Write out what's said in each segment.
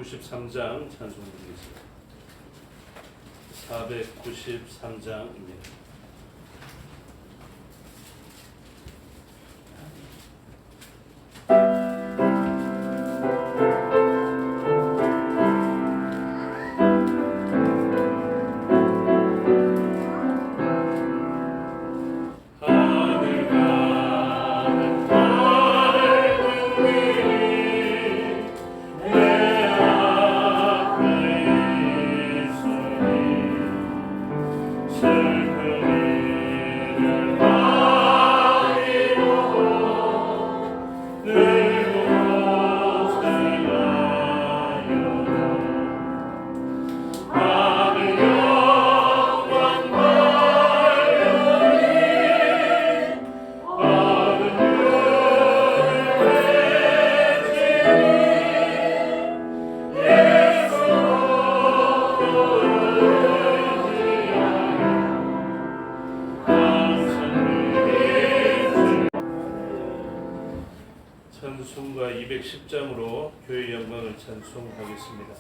493장 찬송 드리겠습니다. 493장입니다. 찬송가 210장으로 교회의 영광을 찬송하겠습니다.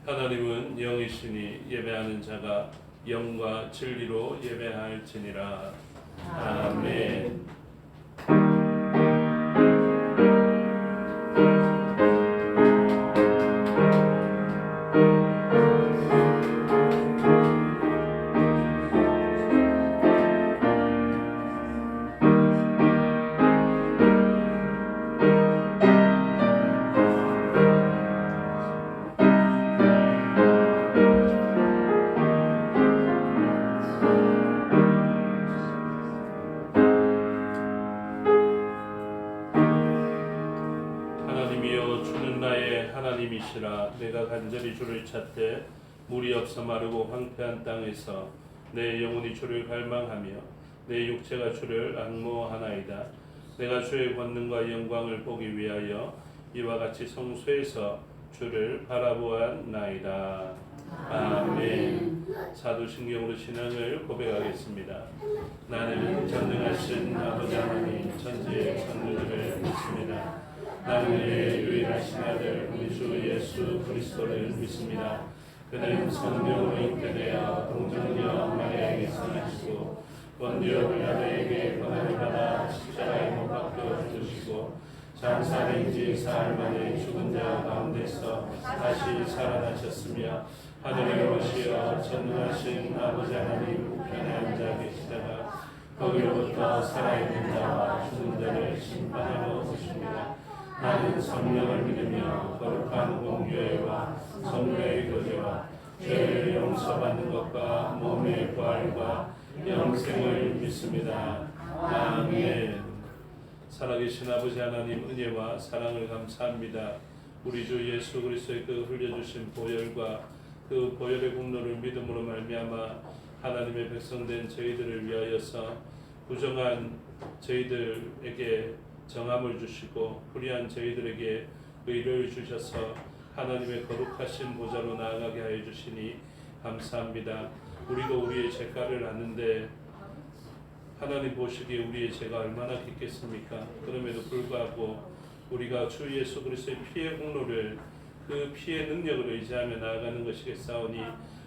하나님은 영이시니 예배하는 자가 영과 진리로 예배할지니라. 아멘. 하나님이시라. 내가 간절히 주를 찾되 물이 없어 마르고 황폐한 땅에서 내 영혼이 주를 갈망하며 내 육체가 주를 앙모하나이다. 내가 주의 권능과 영광을 보기 위하여 이와 같이 성소에서 주를 바라보았나이다. 아멘. 사도신경으로 신앙을 고백하겠습니다. 나는 전능하신 아버지 하나님 천지의 창조주를 믿습니다. 나는 그의 유일하신 아들 우리 주 예수 그리스도를 믿습니다. 그는 성령으로 잉태되어 동정녀 마리아에게서 나시고 본디오 빌라도에게 고난을 받아 십자가에 못 박혀 죽으시고 장사된 지 사흘 만에 죽은 자 가운데서 다시 살아나셨으며 하늘에 오르시어 전능하신 아버지 하나님 우편에 앉아 계시다가 거기로부터 살아있는 자와 죽은 자를 심판하러 오십니다. 나는 성령을 믿으며 거룩한 공교회와 성도의 교제와 죄를 용서받는 것과 몸의 부활과 영생을 믿습니다. 아멘. 살아계신 아버지 하나님 은혜와 사랑을 감사합니다. 우리 주 예수 그리스도의 그 흘려주신 보혈과 그 보혈의 공로를 믿음으로 말미암아 하나님의 백성된 저희들을 위하여서 부정한 저희들에게 정함을 주시고 불의한 저희들에게 의를 주셔서 하나님의 거룩하신 보좌로 나아가게 하여 주시니 감사합니다. 우리도 우리의 죄가를 아는데 하나님 보시기에 우리의 죄가 얼마나 깊겠습니까? 그럼에도 불구하고 우리가 주 예수 그리스도의 피의 공로를 그 피의 능력을 의지하며 나아가는 것이겠사오니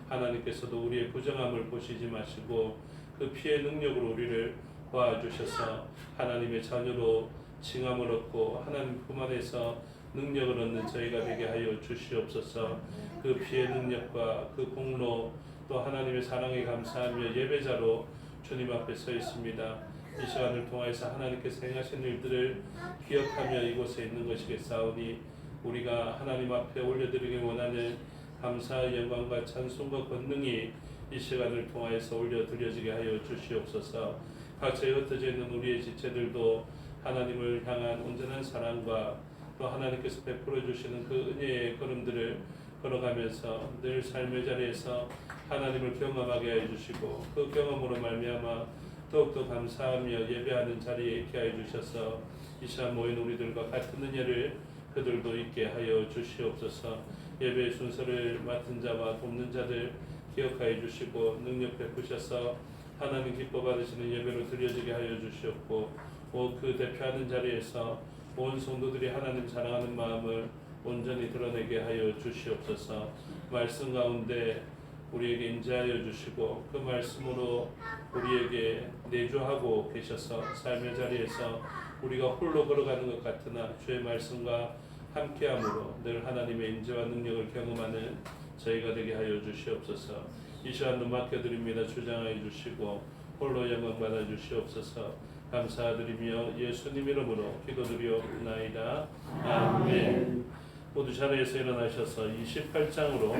하나님께서도 우리의 부정함을 보시지 마시고 그 피의 능력으로 우리를 도와주셔서 하나님의 자녀로 칭함을 얻고 하나님 품 안에서 능력을 얻는 저희가 되게 하여 주시옵소서. 그 피의 능력과 그 공로 또 하나님의 사랑에 감사하며 예배자로 주님 앞에 서 있습니다. 이 시간을 통하여서 하나님께서 행하신 일들을 기억하며 이곳에 있는 것이겠사오니 우리가 하나님 앞에 올려드리기 원하는 감사의 영광과 찬송과 권능이 이 시간을 통하여서 올려드려지게 하여 주시옵소서. 각처에 흩어져 있는 우리의 지체들도 하나님을 향한 온전한 사랑과 또 하나님께서 베풀어 주시는 그 은혜의 걸음들을 걸어가면서 늘 삶의 자리에서 하나님을 경험하게 해 주시고 그 경험으로 말미암아 더욱더 감사하며 예배하는 자리에 있게 해 주셔서 이 시간 모인 우리들과 같은 은혜를 그들도 있게 하여 주시옵소서. 예배의 순서를 맡은 자와 돕는 자들 기억하여 주시고 능력 베푸셔서 하나님 기뻐 받으시는 예배로 드려지게 하여 주시옵고 그 대표하는 자리에서 온 성도들이 하나님 사랑하는 마음을 온전히 드러내게 하여 주시옵소서. 말씀 가운데 우리에게 인자하여 주시고 그 말씀으로 우리에게 내주하고 계셔서 삶의 자리에서 우리가 홀로 걸어가는 것 같으나 주의 말씀과 함께함으로 늘 하나님의 인자와 능력을 경험하는 저희가 되게 하여 주시옵소서. 이 시간도 맡겨드립니다. 주장하여 주시고 홀로 영광 받아 주시옵소서. 감사드리며 예수님 이름으로 기도드리옵나이다. 아멘. 모두 자리에서 일어나셔서 28장으로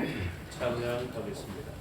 찬양하겠습니다.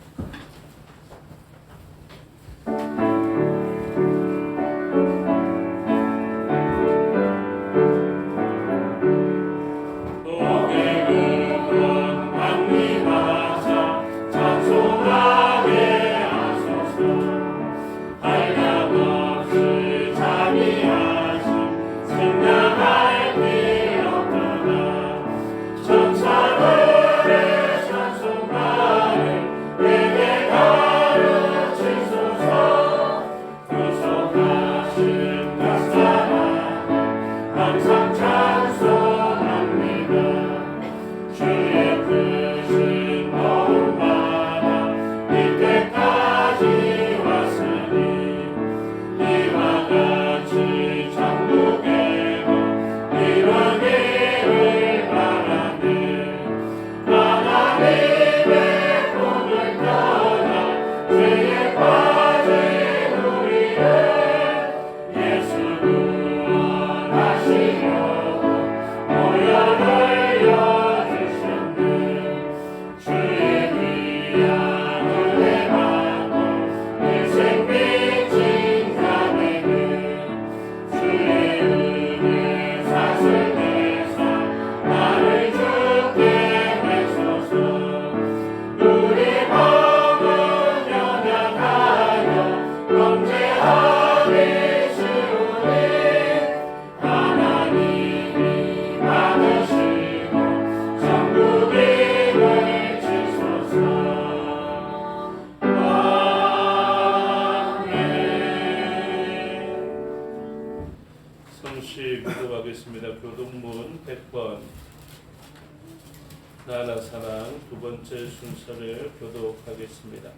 가나 사랑 두 번째 순서를 교독하겠습니다.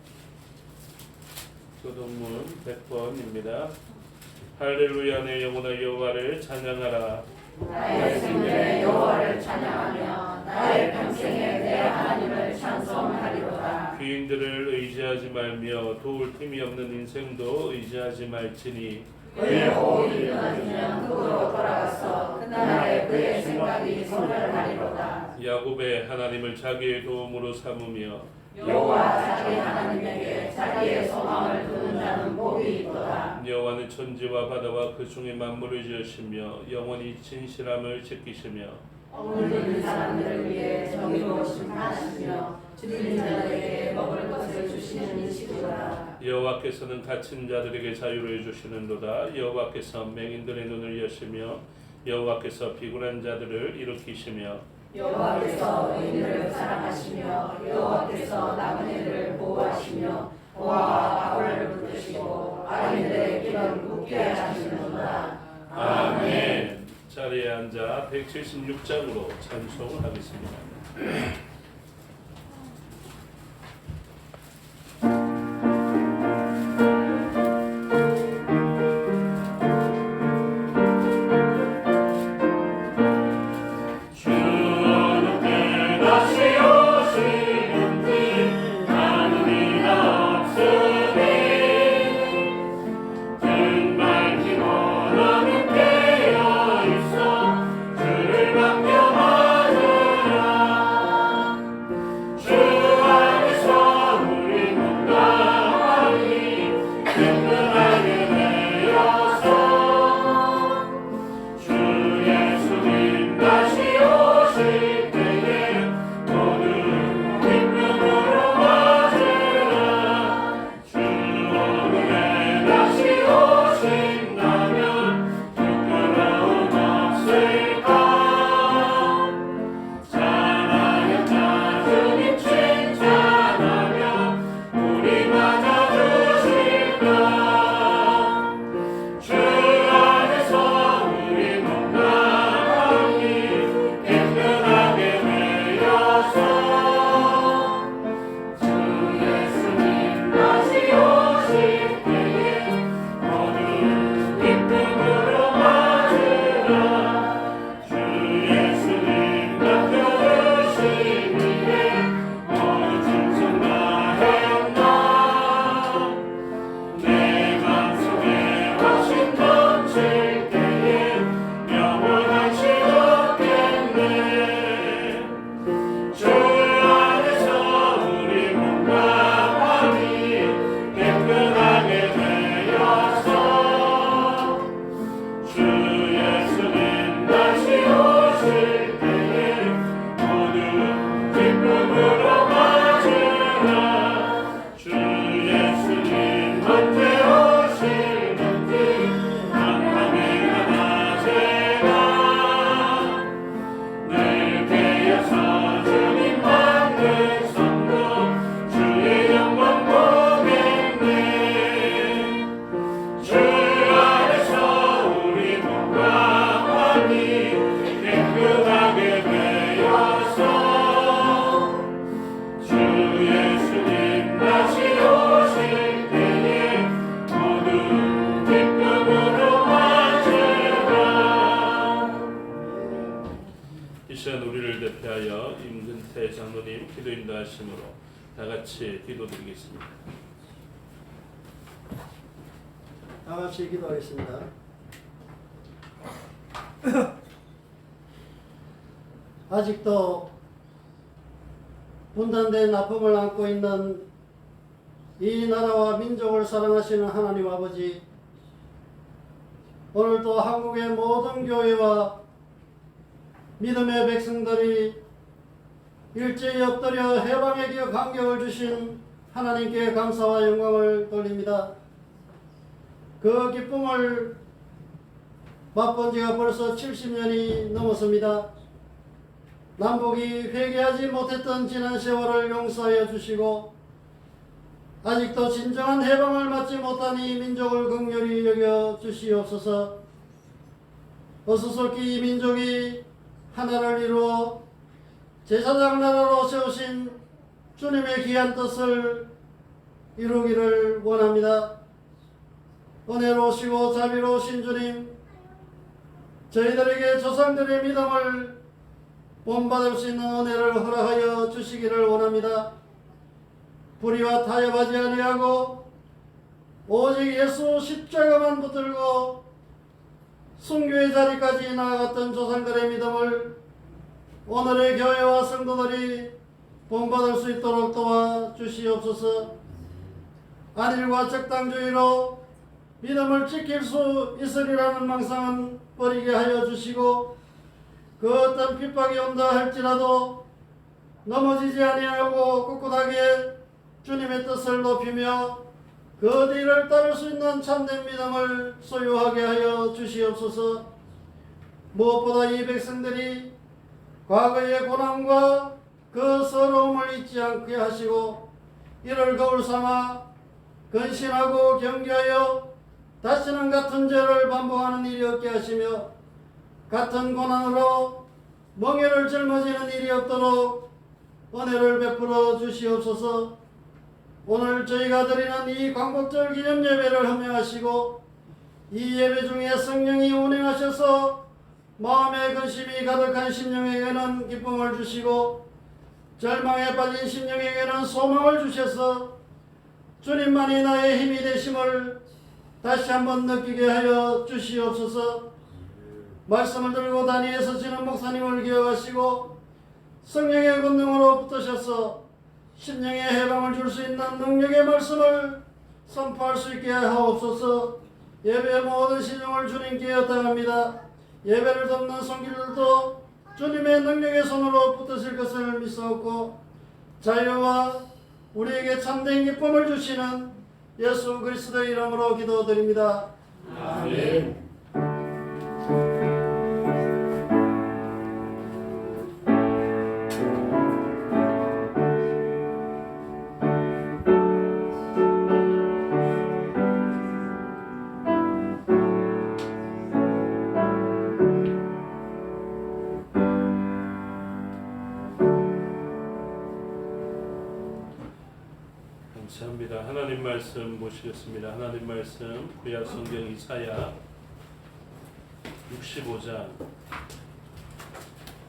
교독문 100번입니다. 할렐루야 내 영혼아 여호와를 찬양하라. 나의 생명에 여호와를 찬양하며 나의 평생에 내 하나님을 찬송하리로다. 귀인들을 의지하지 말며 도울 틈이 없는 인생도 의지하지 말지니 그의 호흡이 끊어지면 흙으로 돌아가서 그날에 그의 생각이 소멸하리로다. 야곱의 하나님을 자기의 도움으로 삼으며 여호와 자기 하나님에게 자기의 소망을 두는 자는 복이 있도다. 여호와는 천지와 바다와 그 중에 만물을 지으시며 영원히 진실함을 지키시며 물드는 사람들을 위해 정의로 심판하시며 줄이는 자들에게 먹을 것을 주시는 이시도다. 여호와께서는 갇힌 자들에게 자유를 주시는도다. 여호와께서 맹인들의 눈을 여시며 여호와께서 비굴한 자들을 일으키시며 여호와께서 의인들을 사랑하시며 여호와께서 나그네를 보호하시며 보아와 바울을 붙드시고 악인들의 길은 굳게 하시는도다. 아멘. 자리에 앉아 176장으로 찬송을 하겠습니다. 기도 인도하심으로 다 같이 기도드리겠습니다. 다 같이 기도하겠습니다. 아직도 분단된 아픔을 안고 있는 이 나라와 민족을 사랑하시는 하나님 아버지, 오늘도 한국의 모든 교회와 믿음의 백성들이 일제히 엎드려 해방의 기억 간격을 주신 하나님께 감사와 영광을 돌립니다. 그 기쁨을 맛본 지가 벌써 70년이 넘었습니다. 남북이 회개하지 못했던 지난 세월을 용서하여 주시고 아직도 진정한 해방을 맞지 못한 이 민족을 긍휼히 여겨 주시옵소서. 어수선히 이 민족이 하나를 이루어 제사장 나라로 세우신 주님의 귀한 뜻을 이루기를 원합니다. 은혜로우시고 자비로우신 주님, 저희들에게 조상들의 믿음을 본받을 수 있는 은혜를 허락하여 주시기를 원합니다. 불의와 타협하지 아니하고 오직 예수 십자가만 붙들고 순교의 자리까지 나아갔던 조상들의 믿음을 오늘의 교회와 성도들이 본받을 수 있도록 도와주시옵소서. 안일과 적당주의로 믿음을 지킬 수 있으리라는 망상은 버리게 하여 주시고, 그 어떤 핍박이 온다 할지라도 넘어지지 아니하고 꿋꿋하게 주님의 뜻을 높이며 그 뒤를 따를 수 있는 참된 믿음을 소유하게 하여 주시옵소서. 무엇보다 이 백성들이 과거의 고난과 그 서러움을 잊지 않게 하시고 이를 거울 삼아 근신하고 경계하여 다시는 같은 죄를 반복하는 일이 없게 하시며 같은 고난으로 멍에를 짊어지는 일이 없도록 은혜를 베풀어 주시옵소서. 오늘 저희가 드리는 이 광복절 기념 예배를 헌명하시고 이 예배 중에 성령이 운행하셔서 마음의 근심이 가득한 심령에게는 기쁨을 주시고 절망에 빠진 심령에게는 소망을 주셔서 주님만이 나의 힘이 되심을 다시 한번 느끼게 하여 주시옵소서. 말씀을 들고 다니엘서 지는 목사님을 기억하시고 성령의 권능으로 붙으셔서 심령의 해방을 줄 수 있는 능력의 말씀을 선포할 수 있게 하옵소서. 예배의 모든 신용을 주님께 여탁합니다. 예배를 돕는 성길들도 주님의 능력의 손으로 붙으실 것을 믿사옵고 자유와 우리에게 참된 기쁨을 주시는 예수 그리스도의 이름으로 기도드립니다. 아멘. 감사합니다. 하나님 말씀 보시겠습니다. 하나님 말씀 구약 성경 이사야 65장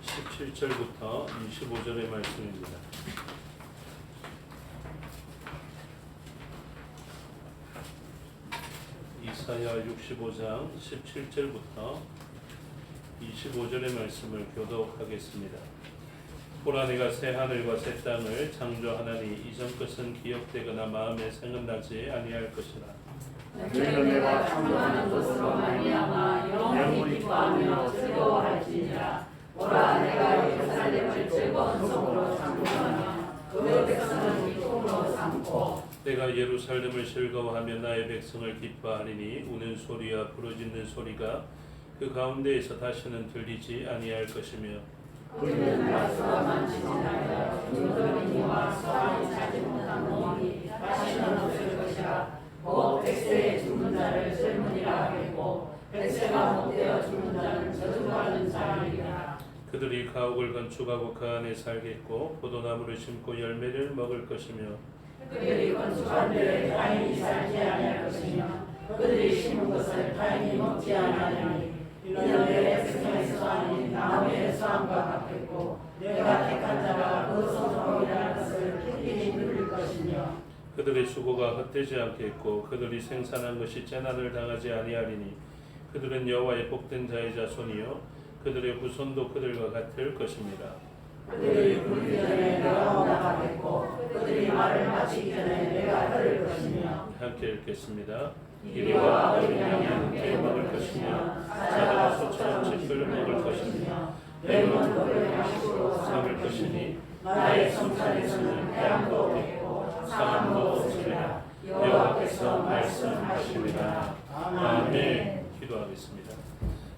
17절부터 25절의 말씀입니다. 이사야 65장 17절부터 25절의 말씀을 교독하겠습니다. 보라 내가 새 하늘과 새 땅을 창조하나니 이전 것은 기억되거나 마음에 생각나지 아니할 것이라. 너희는 내가 창조하는 것으로 말미암아 영원히 기뻐하며 즐거워할지니라. 보라 내가 예루살렘을 즐거운 성으로 창조하며 그 백성을 기쁨으로 삼고 내가 예루살렘을 즐거워하며 나의 백성을 기뻐하리니 우는 소리와 부르짖는 소리가 그 가운데에서 다시는 들리지 아니할 것이며 그들은 말수가 많지니라. 중거리와 소환이 차지 못한 몸이 다시는 없을 것이라. 곧 백세에 죽는 자를 젊은이라 하겠고 백세가 못되어 죽는 자는 저주받는 자리라. 그들이 가옥을 건축하고 그 안에 살겠고 포도나무를 심고 열매를 먹을 것이며 그들이 건축한 데에 타인이 살지 아니할 것이며 그들이 심은 것을 타인이 먹지 아니하리니 이는 내 백성에서 아닌 나무의 수함과 같겠고 내가 택한 자가 그 손으로 일할 것을 필히 누릴 것이며 그들의 수고가 헛되지 않겠고 그들이 생산한 것이 재난을 당하지 아니하리니 그들은 여호와의 복된 자의 자손이요 그들의 후손도 그들과 같을 것입니다. 그들이 부르기 전에 내가 응답하겠고 그들이 말을 마치기 전에 내가 들을 것이며 함께 읽겠습니다. 이리와 어린 양이 함께 먹을 것이며 사자가 소처럼 짚을 먹을 것이며 뱀은 그의 양식으로 삼을 것이니 나의 성산에서는 태양도 없겠고 사람도 없으리라. 여호와께서 말씀하십니다. 아멘. 기도하겠습니다.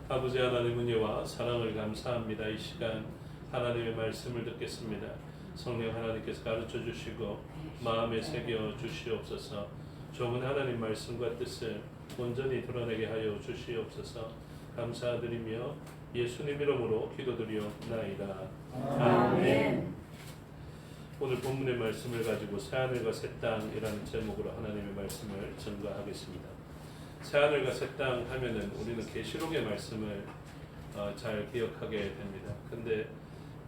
아버지 하나님 은혜와 사랑을 감사합니다. 이 시간 하나님의 말씀을 듣겠습니다. 성령 하나님께서 가르쳐 주시고 마음에 새겨 주시옵소서. 좋은 하나님 말씀과 뜻을 온전히 드러내게 하여 주시옵소서. 감사드리며 예수님 이름으로 기도드리옵나이다. 아멘. 오늘 본문의 말씀을 가지고 새하늘과 새 땅이라는 제목으로 하나님의 말씀을 전가하겠습니다. 새하늘과 새 땅 하면은 우리는 계시록의 말씀을 잘 기억하게 됩니다. 근데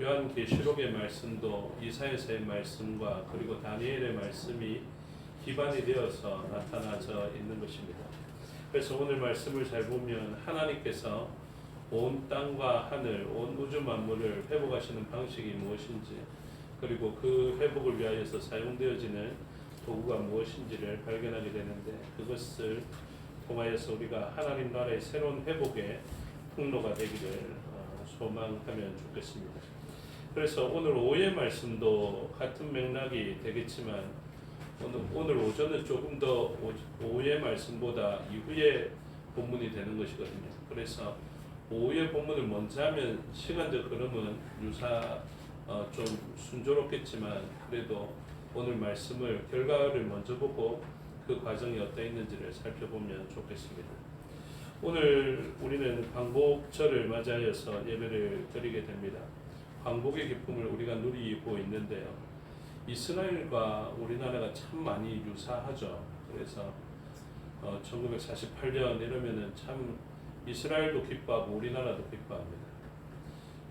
요한계시록의 말씀도 이사야서의 말씀과 그리고 다니엘의 말씀이 기반이 되어서 나타나져 있는 것입니다. 그래서 오늘 말씀을 잘 보면 하나님께서 온 땅과 하늘, 온 우주 만물을 회복하시는 방식이 무엇인지, 그리고 그 회복을 위하여서 사용되어지는 도구가 무엇인지를 발견하게 되는데, 그것을 통하여서 우리가 하나님 나라의 새로운 회복의 통로가 되기를 소망하면 좋겠습니다. 그래서 오늘 오후의 말씀도 같은 맥락이 되겠지만 오늘 오전은 조금 더 오후의 말씀보다 이후의 본문이 되는 것이거든요. 그래서 오후의 본문을 먼저 하면 시간적 흐름은 좀 순조롭겠지만, 그래도 오늘 말씀을 결과를 먼저 보고 그 과정이 어떠했는지를 살펴보면 좋겠습니다. 오늘 우리는 광복절을 맞이하여서 예배를 드리게 됩니다. 광복의 기쁨을 우리가 누리고 있는데요. 이스라엘과 우리나라가 참 많이 유사하죠. 그래서 1948년 이러면은 참 이스라엘도 기뻐하고 우리나라도 기뻐합니다.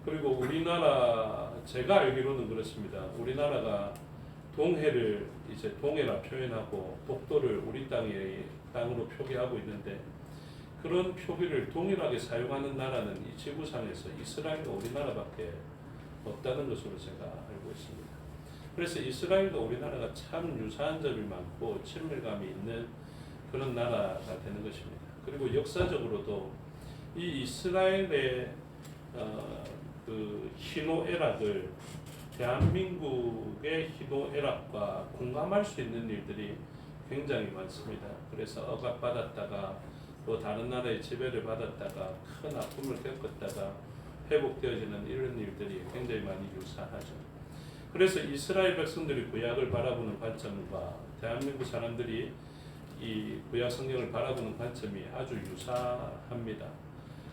그리고 우리나라, 제가 알기로는 그렇습니다. 우리나라가 동해를 이제 동해라 표현하고 독도를 우리 땅으로 표기하고 있는데, 그런 표기를 동일하게 사용하는 나라는 이 지구상에서 이스라엘과 우리나라밖에 없다는 것으로 제가 알고 있습니다. 그래서 이스라엘과 우리나라가 참 유사한 점이 많고 친밀감이 있는 그런 나라가 되는 것입니다. 그리고 역사적으로도 이 이스라엘의 그 희노애락을 대한민국의 희노애락과 공감할 수 있는 일들이 굉장히 많습니다. 그래서 억압받았다가 또 다른 나라의 지배를 받았다가 큰 아픔을 겪었다가 회복되어지는 이런 일들이 굉장히 많이 유사하죠. 그래서 이스라엘 백성들이 구약을 바라보는 관점과 대한민국 사람들이 이 구약 성경을 바라보는 관점이 아주 유사합니다.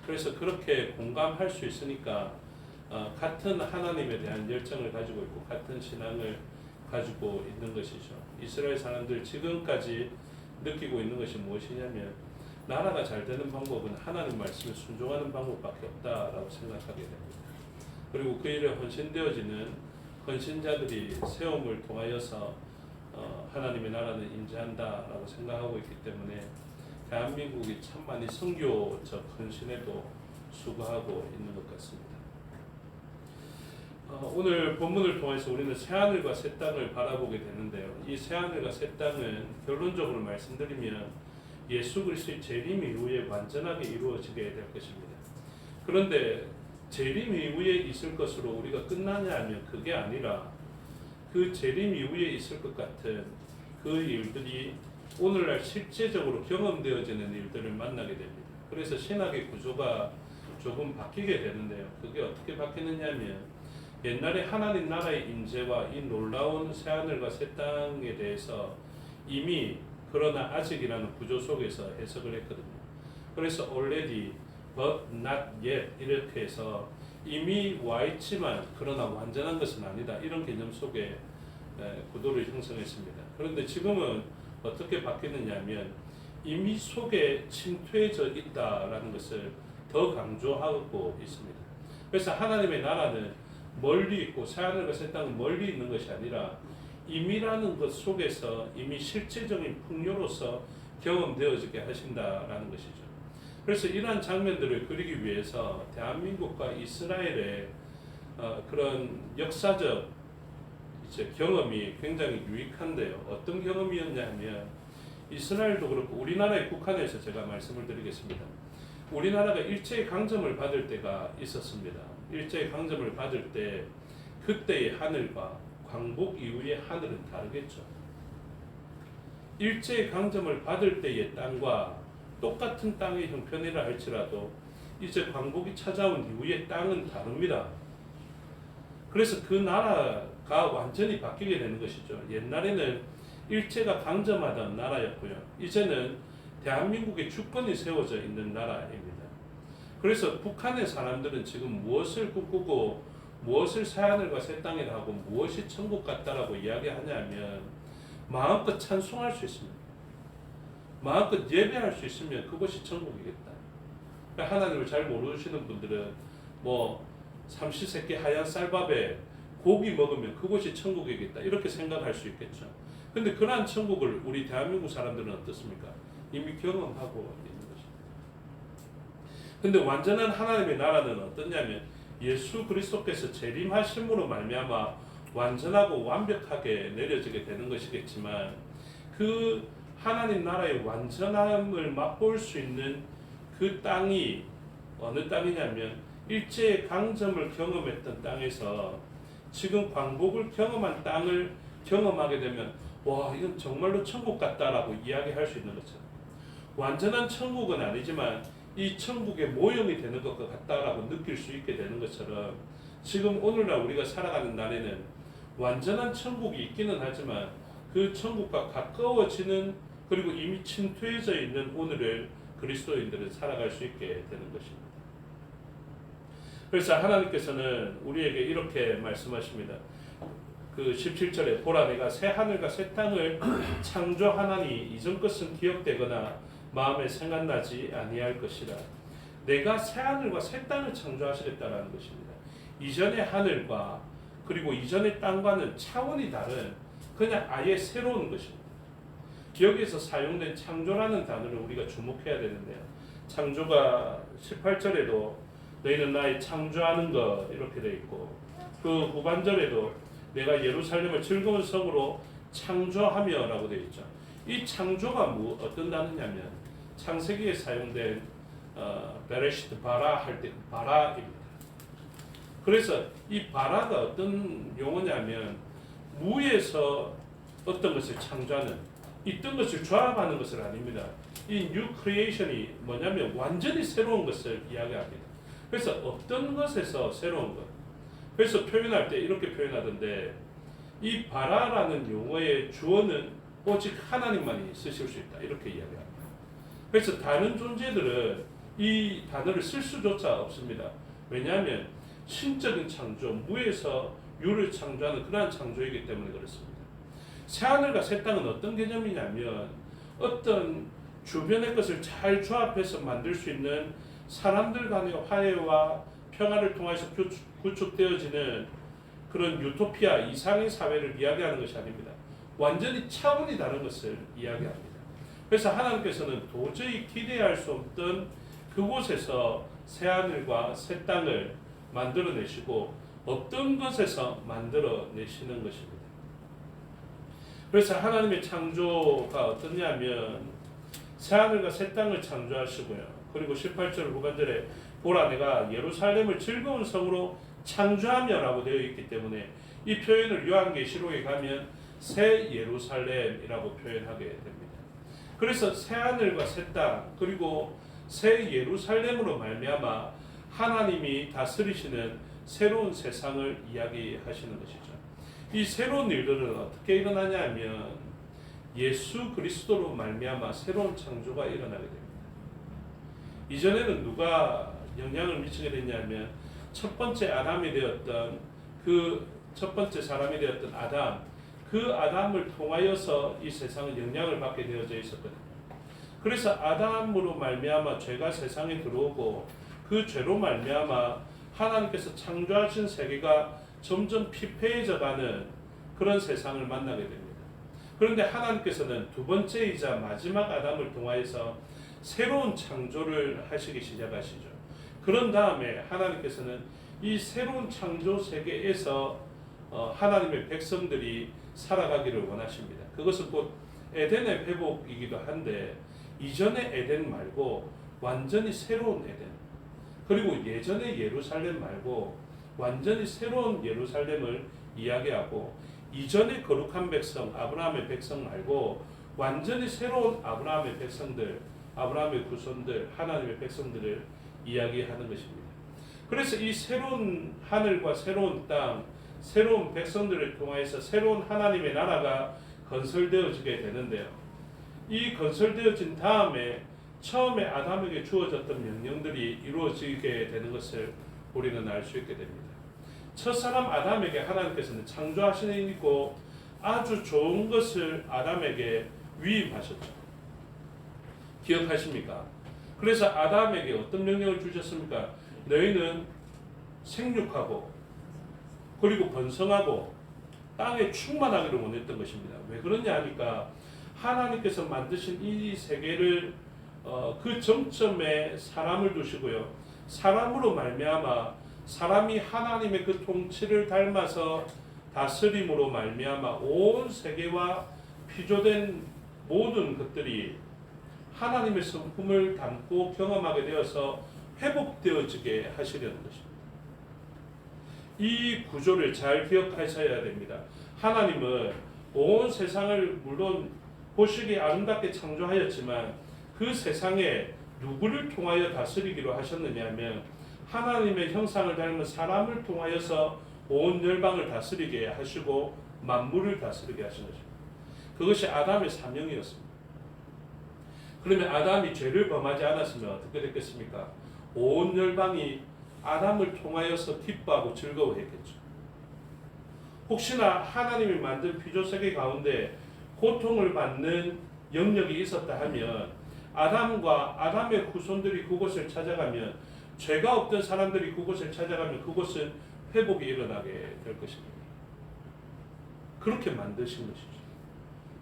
그래서 그렇게 공감할 수 있으니까 같은 하나님에 대한 열정을 가지고 있고 같은 신앙을 가지고 있는 것이죠. 이스라엘 사람들 지금까지 느끼고 있는 것이 무엇이냐면, 나라가 잘 되는 방법은 하나님 말씀에 순종하는 방법밖에 없다라고 생각하게 됩니다. 그리고 그 일에 헌신되어지는 헌신자들이 세움을 통하여서 하나님의 나라는 임재한다라고 생각하고 있기 때문에 대한민국이 참 많이 선교적 헌신에도 수고하고 있는 것 같습니다. 오늘 본문을 통해서 우리는 새하늘과 새 땅을 바라보게 되는데요. 이 새하늘과 새 땅은 결론적으로 말씀드리면 예수 그리스도의 재림 이후에 완전하게 이루어지게 될 것입니다. 그런데 재림 이후에 있을 것으로 우리가 끝나냐 하면 그게 아니라, 그 재림 이후에 있을 것 같은 그 일들이 오늘날 실제적으로 경험되어지는 일들을 만나게 됩니다. 그래서 신학의 구조가 조금 바뀌게 되는데요. 그게 어떻게 바뀌느냐 하면, 옛날에 하나님 나라의 임재와 이 놀라운 새하늘과 새 땅에 대해서 이미 그러나 아직이라는 구조 속에서 해석을 했거든요. 그래서 already, but not yet 이렇게 해서 이미 와 있지만 그러나 완전한 것은 아니다, 이런 개념 속에 구도를 형성했습니다. 그런데 지금은 어떻게 바뀌느냐 하면, 이미 속에 침투해져 있다라는 것을 더 강조하고 있습니다. 그래서 하나님의 나라는 멀리 있고 새하늘과 새 땅은 멀리 있는 것이 아니라 임이라는 것 속에서 이미 실제적인 풍요로서 경험되어지게 하신다라는 것이죠. 그래서 이러한 장면들을 그리기 위해서 대한민국과 이스라엘의 그런 역사적 이제 경험이 굉장히 유익한데요. 어떤 경험이었냐 하면, 이스라엘도 그렇고 우리나라의 국한에서 제가 말씀을 드리겠습니다. 우리나라가 일제의 강점을 받을 때가 있었습니다. 일제의 강점을 받을 때 그때의 하늘과 광복 이후의 하늘은 다르겠죠. 일제의 강점을 받을 때의 땅과 똑같은 땅의 형편이라 할지라도 이제 광복이 찾아온 이후의 땅은 다릅니다. 그래서 그 나라가 완전히 바뀌게 되는 것이죠. 옛날에는 일제가 강점하던 나라였고요. 이제는 대한민국의 주권이 세워져 있는 나라입니다. 그래서 북한의 사람들은 지금 무엇을 꿈꾸고 무엇을 새하늘과 새 땅이라고 무엇이 천국 같다라고 이야기하냐면 마음껏 찬송할 수 있습니다. 마음껏 예배할 수 있으면 그것이 천국이겠다. 그러니까 하나님을 잘 모르시는 분들은 뭐 삼시세끼 하얀 쌀밥에 고기 먹으면 그것이 천국이겠다 이렇게 생각할 수 있겠죠. 근데 그러한 천국을 우리 대한민국 사람들은 어떻습니까? 이미 경험하고 있는 것입니다. 근데 완전한 하나님의 나라는 어떠냐면 예수 그리스도께서 재림하심으로 말미암아 완전하고 완벽하게 내려지게 되는 것이겠지만 그 하나님 나라의 완전함을 맛볼 수 있는 그 땅이 어느 땅이냐면 일제의 강점을 경험했던 땅에서 지금 광복을 경험한 땅을 경험하게 되면 와 이건 정말로 천국 같다라고 이야기할 수 있는 것처럼 완전한 천국은 아니지만 이 천국의 모형이 되는 것과 같다라고 느낄 수 있게 되는 것처럼 지금 오늘날 우리가 살아가는 날에는 완전한 천국이 있기는 하지만 그 천국과 가까워지는 그리고 이미 침투해져 있는 오늘을 그리스도인들은 살아갈 수 있게 되는 것입니다. 그래서 하나님께서는 우리에게 이렇게 말씀하십니다. 그 17절에 보라 내가 새 하늘과 새 땅을 창조하나니 이전 것은 기억되거나 마음에 생각나지 아니할 것이라. 내가 새 하늘과 새 땅을 창조하시겠다라는 것입니다. 이전의 하늘과 그리고 이전의 땅과는 차원이 다른 그냥 아예 새로운 것입니다. 여기에서 사용된 창조라는 단어를 우리가 주목해야 되는데요. 창조가 18절에도 너희는 나의 창조하는 것 이렇게 되어 있고 그 후반절에도 내가 예루살렘을 즐거운 성으로 창조하며 라고 되어 있죠. 이 창조가 어떤 단어냐면 창세기에 사용된 베레시트 바라 할 때 바라입니다. 그래서 이 바라가 어떤 용어냐면 무에서 어떤 것을 창조하는 있던 것을 조합하는 것을 아닙니다. 이 뉴 크리에이션이 뭐냐면 완전히 새로운 것을 이야기합니다. 그래서 어떤 것에서 새로운 것. 그래서 표현할 때 이렇게 표현하던데 이 바라라는 용어의 주어는 오직 하나님만이 쓰실 수 있다. 이렇게 이야기합니다. 그래서 다른 존재들은 이 단어를 쓸 수조차 없습니다. 왜냐하면 신적인 창조, 무에서 유를 창조하는 그러한 창조이기 때문에 그렇습니다. 새하늘과 새 땅은 어떤 개념이냐면 어떤 주변의 것을 잘 조합해서 만들 수 있는 사람들 간의 화해와 평화를 통해서 구축되어지는 그런 유토피아 이상의 사회를 이야기하는 것이 아닙니다. 완전히 차원이 다른 것을 이야기합니다. 그래서 하나님께서는 도저히 기대할 수 없던 그곳에서 새하늘과 새 땅을 만들어내시고 어떤 것에서 만들어내시는 것입니다. 그래서 하나님의 창조가 어떠냐면 새하늘과 새 땅을 창조하시고요. 그리고 18절 후반절에 보라 내가 예루살렘을 즐거운 성으로 창조하며 라고 되어 있기 때문에 이 표현을 요한계시록에 가면 새 예루살렘이라고 표현하게 됩니다. 그래서 새하늘과 새 땅 그리고 새 예루살렘으로 말미암아 하나님이 다스리시는 새로운 세상을 이야기하시는 것이죠. 이 새로운 일들은 어떻게 일어나냐 하면 예수 그리스도로 말미암아 새로운 창조가 일어나게 됩니다. 이전에는 누가 영향을 미치게 됐냐면 첫 번째 아담이 되었던 그 첫 번째 사람이 되었던 아담 그 아담을 통하여서 이 세상은 영향을 받게 되어져 있었거든요. 그래서 아담으로 말미암아 죄가 세상에 들어오고 그 죄로 말미암아 하나님께서 창조하신 세계가 점점 피폐해져가는 그런 세상을 만나게 됩니다. 그런데 하나님께서는 두 번째이자 마지막 아담을 통하여서 새로운 창조를 하시기 시작하시죠. 그런 다음에 하나님께서는 이 새로운 창조 세계에서 하나님의 백성들이 살아가기를 원하십니다. 그것은 곧 에덴의 회복이기도 한데 이전의 에덴 말고 완전히 새로운 에덴 그리고 예전의 예루살렘 말고 완전히 새로운 예루살렘을 이야기하고 이전의 거룩한 백성 아브라함의 백성 말고 완전히 새로운 아브라함의 백성들 아브라함의 후손들 하나님의 백성들을 이야기하는 것입니다. 그래서 이 새로운 하늘과 새로운 땅 새로운 백성들을 통해서 새로운 하나님의 나라가 건설되어지게 되는데요. 이 건설되어진 다음에 처음에 아담에게 주어졌던 명령들이 이루어지게 되는 것을 우리는 알 수 있게 됩니다. 첫사람 아담에게 하나님께서는 창조하시는 일이고 아주 좋은 것을 아담에게 위임하셨죠. 기억하십니까? 그래서 아담에게 어떤 명령을 주셨습니까? 너희는 생육하고 그리고 번성하고 땅에 충만하기를 원했던 것입니다. 왜 그러냐 하니까 하나님께서 만드신 이 세계를 그 정점에 사람을 두시고요. 사람으로 말미암아 사람이 하나님의 그 통치를 닮아서 다스림으로 말미암아 온 세계와 피조된 모든 것들이 하나님의 성품을 담고 경험하게 되어서 회복되어지게 하시려는 것입니다. 이 구조를 잘 기억하셔야 됩니다. 하나님은 온 세상을 물론 보시기에 아름답게 창조하였지만 그 세상에 누구를 통하여 다스리기로 하셨느냐 하면 하나님의 형상을 닮은 사람을 통하여서 온 열방을 다스리게 하시고 만물을 다스리게 하신 것입니다. 그것이 아담의 사명이었습니다. 그러면 아담이 죄를 범하지 않았으면 어떻게 됐겠습니까? 온 열방이 아담을 통하여서 기뻐하고 즐거워했겠죠. 혹시나 하나님이 만든 피조세계 가운데 고통을 받는 영역이 있었다 하면 아담과 아담의 후손들이 그곳을 찾아가면 죄가 없던 사람들이 그곳을 찾아가면 그곳은 회복이 일어나게 될 것입니다. 그렇게 만드신 것이죠.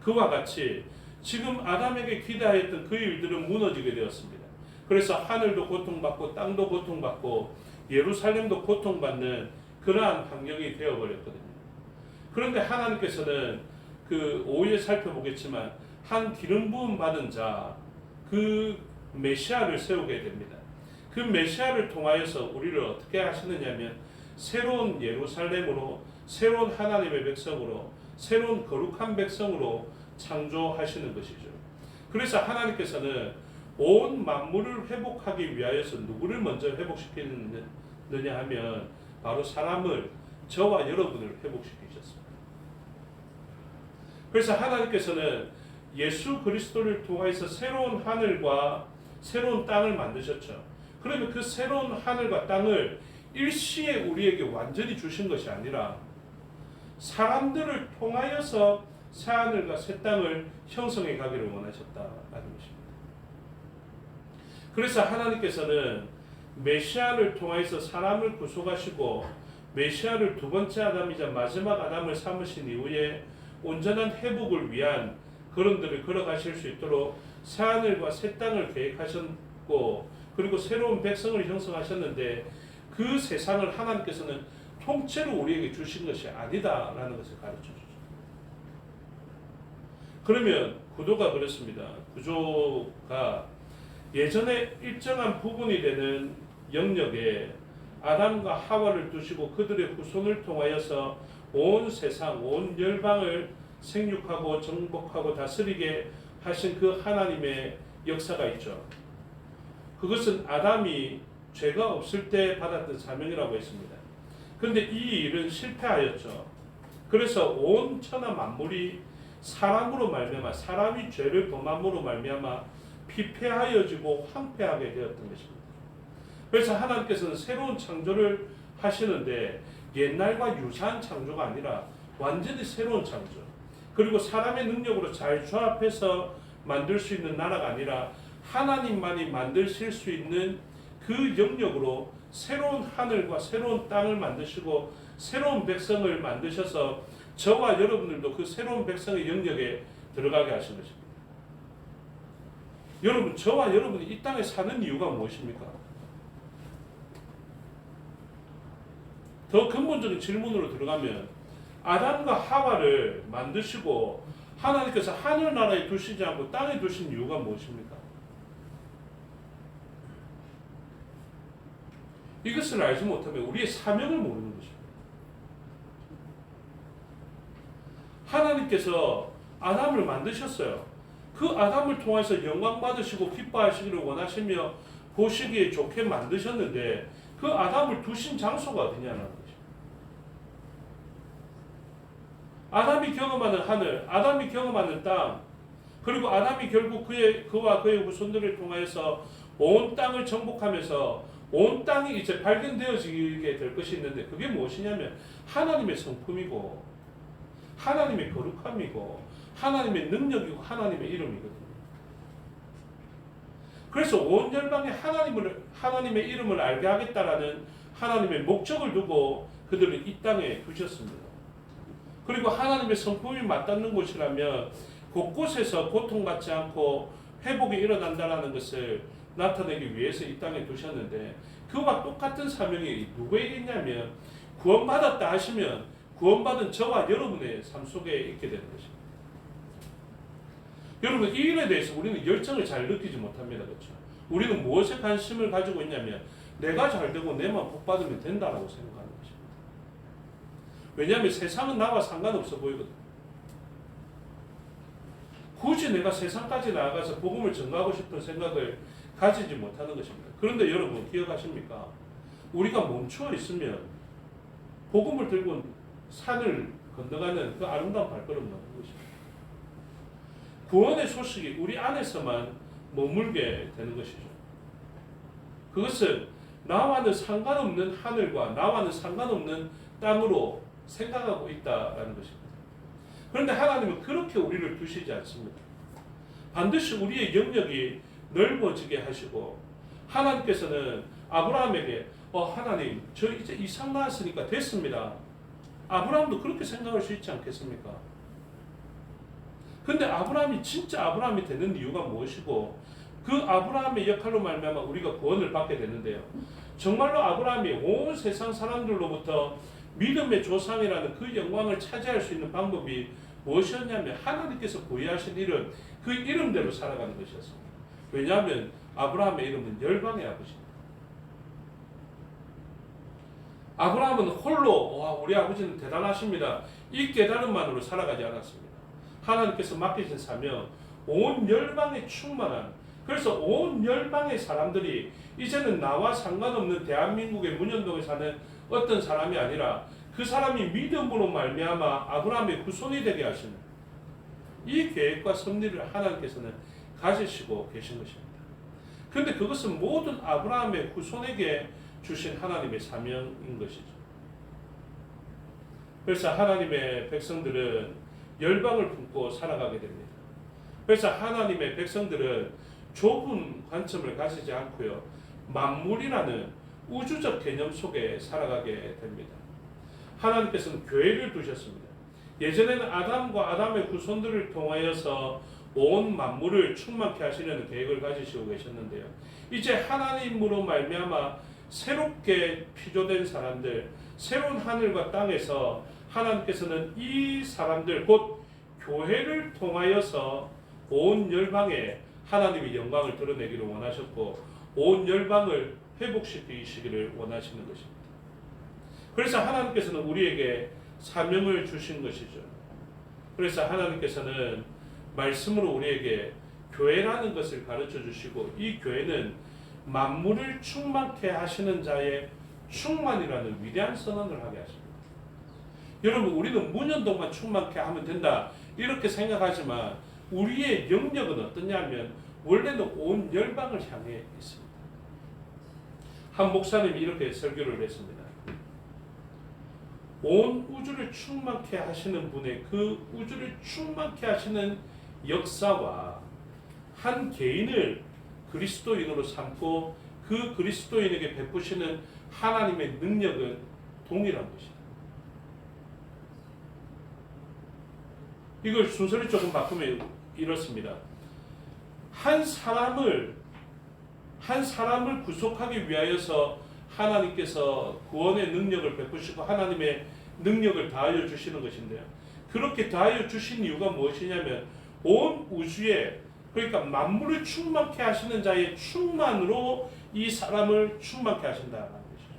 그와 같이 지금 아담에게 기대하였던 그 일들은 무너지게 되었습니다. 그래서 하늘도 고통받고 땅도 고통받고 예루살렘도 고통받는 그러한 환경이 되어버렸거든요. 그런데 하나님께서는 그 5일 살펴보겠지만 한 기름 부음 받은 자, 그 메시아를 세우게 됩니다. 그 메시아를 통하여서 우리를 어떻게 하시느냐면 새로운 예루살렘으로, 새로운 하나님의 백성으로, 새로운 거룩한 백성으로 창조하시는 것이죠. 그래서 하나님께서는 온 만물을 회복하기 위하여서 누구를 먼저 회복시키느냐 하면 바로 사람을, 저와 여러분을 회복시키셨습니다. 그래서 하나님께서는 예수 그리스도를 통해서 새로운 하늘과 새로운 땅을 만드셨죠. 그러면 그 새로운 하늘과 땅을 일시에 우리에게 완전히 주신 것이 아니라 사람들을 통하여서 새 하늘과 새 땅을 형성해 가기를 원하셨다라는 것입니다. 그래서 하나님께서는 메시아를 통해서 사람을 구속하시고 메시아를 두 번째 아담이자 마지막 아담을 삼으신 이후에 온전한 회복을 위한 걸음들을 걸어가실 수 있도록 새 하늘과 새 땅을 계획하셨고 그리고 새로운 백성을 형성하셨는데 그 세상을 하나님께서는 통째로 우리에게 주신 것이 아니다라는 것을 가르쳐 주죠. 그러면 구조가 그렇습니다. 구조가 예전에 일정한 부분이 되는 영역에 아담과 하와를 두시고 그들의 후손을 통하여서 온 세상, 온 열방을 생육하고 정복하고 다스리게 하신 그 하나님의 역사가 있죠. 그것은 아담이 죄가 없을 때 받았던 사명이라고 했습니다. 그런데 이 일은 실패하였죠. 그래서 온 천하 만물이 사람으로 말미암아, 사람이 죄를 범함으로 말미암아 피폐하여지고 황폐하게 되었던 것입니다. 그래서 하나님께서는 새로운 창조를 하시는데 옛날과 유사한 창조가 아니라 완전히 새로운 창조, 그리고 사람의 능력으로 잘 조합해서 만들 수 있는 나라가 아니라 하나님만이 만드실 수 있는 그 영역으로 새로운 하늘과 새로운 땅을 만드시고 새로운 백성을 만드셔서 저와 여러분들도 그 새로운 백성의 영역에 들어가게 하신 것입니다. 여러분, 저와 여러분이 이 땅에 사는 이유가 무엇입니까? 더 근본적인 질문으로 들어가면 아담과 하와를 만드시고 하나님께서 하늘나라에 두시지 않고 땅에 두신 이유가 무엇입니까? 이것을 알지 못하면 우리의 사명을 모르는 것입니다. 하나님께서 아담을 만드셨어요. 그 아담을 통해서 영광 받으시고 기뻐하시기를 원하시며 보시기에 좋게 만드셨는데 그 아담을 두신 장소가 어디냐는 것입니다. 아담이 경험하는 하늘, 아담이 경험하는 땅, 그리고 아담이 결국 그와 그의 후손들을 통하여서 온 땅을 정복하면서 온 땅이 이제 발견되어지게 될 것이 있는데, 그게 무엇이냐면 하나님의 성품이고 하나님의 거룩함이고 하나님의 능력이고 하나님의 이름이거든요. 그래서 온 열방에 하나님의 이름을 알게 하겠다라는 하나님의 목적을 두고 그들을 이 땅에 두셨습니다. 그리고 하나님의 성품이 맞닿는 곳이라면 곳곳에서 고통받지 않고 회복이 일어난다는 것을 나타내기 위해서 이 땅에 두셨는데, 그와 똑같은 사명이 누구에게 있냐면 구원받았다 하시면 구원받은 저와 여러분의 삶 속에 있게 되는 것입니다. 여러분, 이 일에 대해서 우리는 열정을 잘 느끼지 못합니다. 그렇죠? 우리는 무엇에 관심을 가지고 있냐면 내가 잘 되고 내만 복받으면 된다라고 생각하는 것입니다. 왜냐하면 세상은 나와 상관없어 보이거든요. 굳이 내가 세상까지 나아가서 복음을 전가하고 싶은 생각을 가지지 못하는 것입니다. 그런데 여러분 기억하십니까? 우리가 멈추어 있으면 복음을 들고 산을 건너가는 그 아름다운 발걸음 넣는 것입니다. 구원의 소식이 우리 안에서만 머물게 되는 것이죠. 그것은 나와는 상관없는 하늘과 나와는 상관없는 땅으로 생각하고 있다라는 것입니다. 그런데 하나님은 그렇게 우리를 두시지 않습니다. 반드시 우리의 영역이 넓어지게 하시고, 하나님께서는 아브라함에게 하나님, 저 이제 이삭 낳았으니까 됐습니다. 아브라함도 그렇게 생각할 수 있지 않겠습니까? 근데 아브라함이 진짜 아브라함이 되는 이유가 무엇이고, 그 아브라함의 역할로 말미암아 우리가 구원을 받게 되는데요. 정말로 아브라함이 온 세상 사람들로부터 믿음의 조상이라는 그 영광을 차지할 수 있는 방법이 무엇이었냐면 하나님께서 부여하신 이름, 그 이름대로 살아가는 것이었습니다. 왜냐하면 아브라함의 이름은 열방의 아버지입니다. 아브라함은 홀로 우리 아버지는 대단하십니다, 이 깨달음만으로 살아가지 않았습니다. 하나님께서 맡기신 사명, 온 열방에 충만한, 그래서 온 열방의 사람들이 이제는 나와 상관없는 대한민국의 문현동에 사는 어떤 사람이 아니라 그 사람이 믿음으로 말미암아 아브라함의 후손이 되게 하시는 이 계획과 섭리를 하나님께서는 가지시고 계신 것입니다. 그런데 그것은 모든 아브라함의 후손에게 주신 하나님의 사명인 것이죠. 그래서 하나님의 백성들은 열방을 품고 살아가게 됩니다. 그래서 하나님의 백성들은 좁은 관점을 가지지 않고요, 만물이라는 우주적 개념 속에 살아가게 됩니다. 하나님께서는 교회를 두셨습니다. 예전에는 아담과 아담의 후손들을 통하여서 온 만물을 충만케 하시려는 계획을 가지시고 계셨는데요. 이제 하나님으로 말미암아 새롭게 피조된 사람들, 새로운 하늘과 땅에서 하나님께서는 이 사람들 곧 교회를 통하여서 온 열방에 하나님의 영광을 드러내기를 원하셨고, 온 열방을 회복시키시기를 원하시는 것입니다. 그래서 하나님께서는 우리에게 사명을 주신 것이죠. 그래서 하나님께서는 말씀으로 우리에게 교회라는 것을 가르쳐 주시고, 이 교회는 만물을 충만케 하시는 자의 충만이라는 위대한 선언을 하게 하십니다. 여러분, 우리는 문현동만 충만케 하면 된다 이렇게 생각하지만 우리의 영역은 어떠냐면 원래는 온 열방을 향해 있습니다. 한 목사님이 이렇게 설교를 했습니다. 온 우주를 충만케 하시는 분의 그 우주를 충만케 하시는 역사와 한 개인을 그리스도인으로 삼고 그 그리스도인에게 베푸시는 하나님의 능력은 동일한 것이다. 이걸 순서를 조금 바꾸면 이렇습니다. 한 사람을 구속하기 위하여서 하나님께서 구원의 능력을 베푸시고 하나님의 능력을 다하여 주시는 것인데요. 그렇게 다하여 주신 이유가 무엇이냐면 온 우주에, 그러니까 만물을 충만케 하시는 자의 충만으로 이 사람을 충만케 하신다는 것이죠.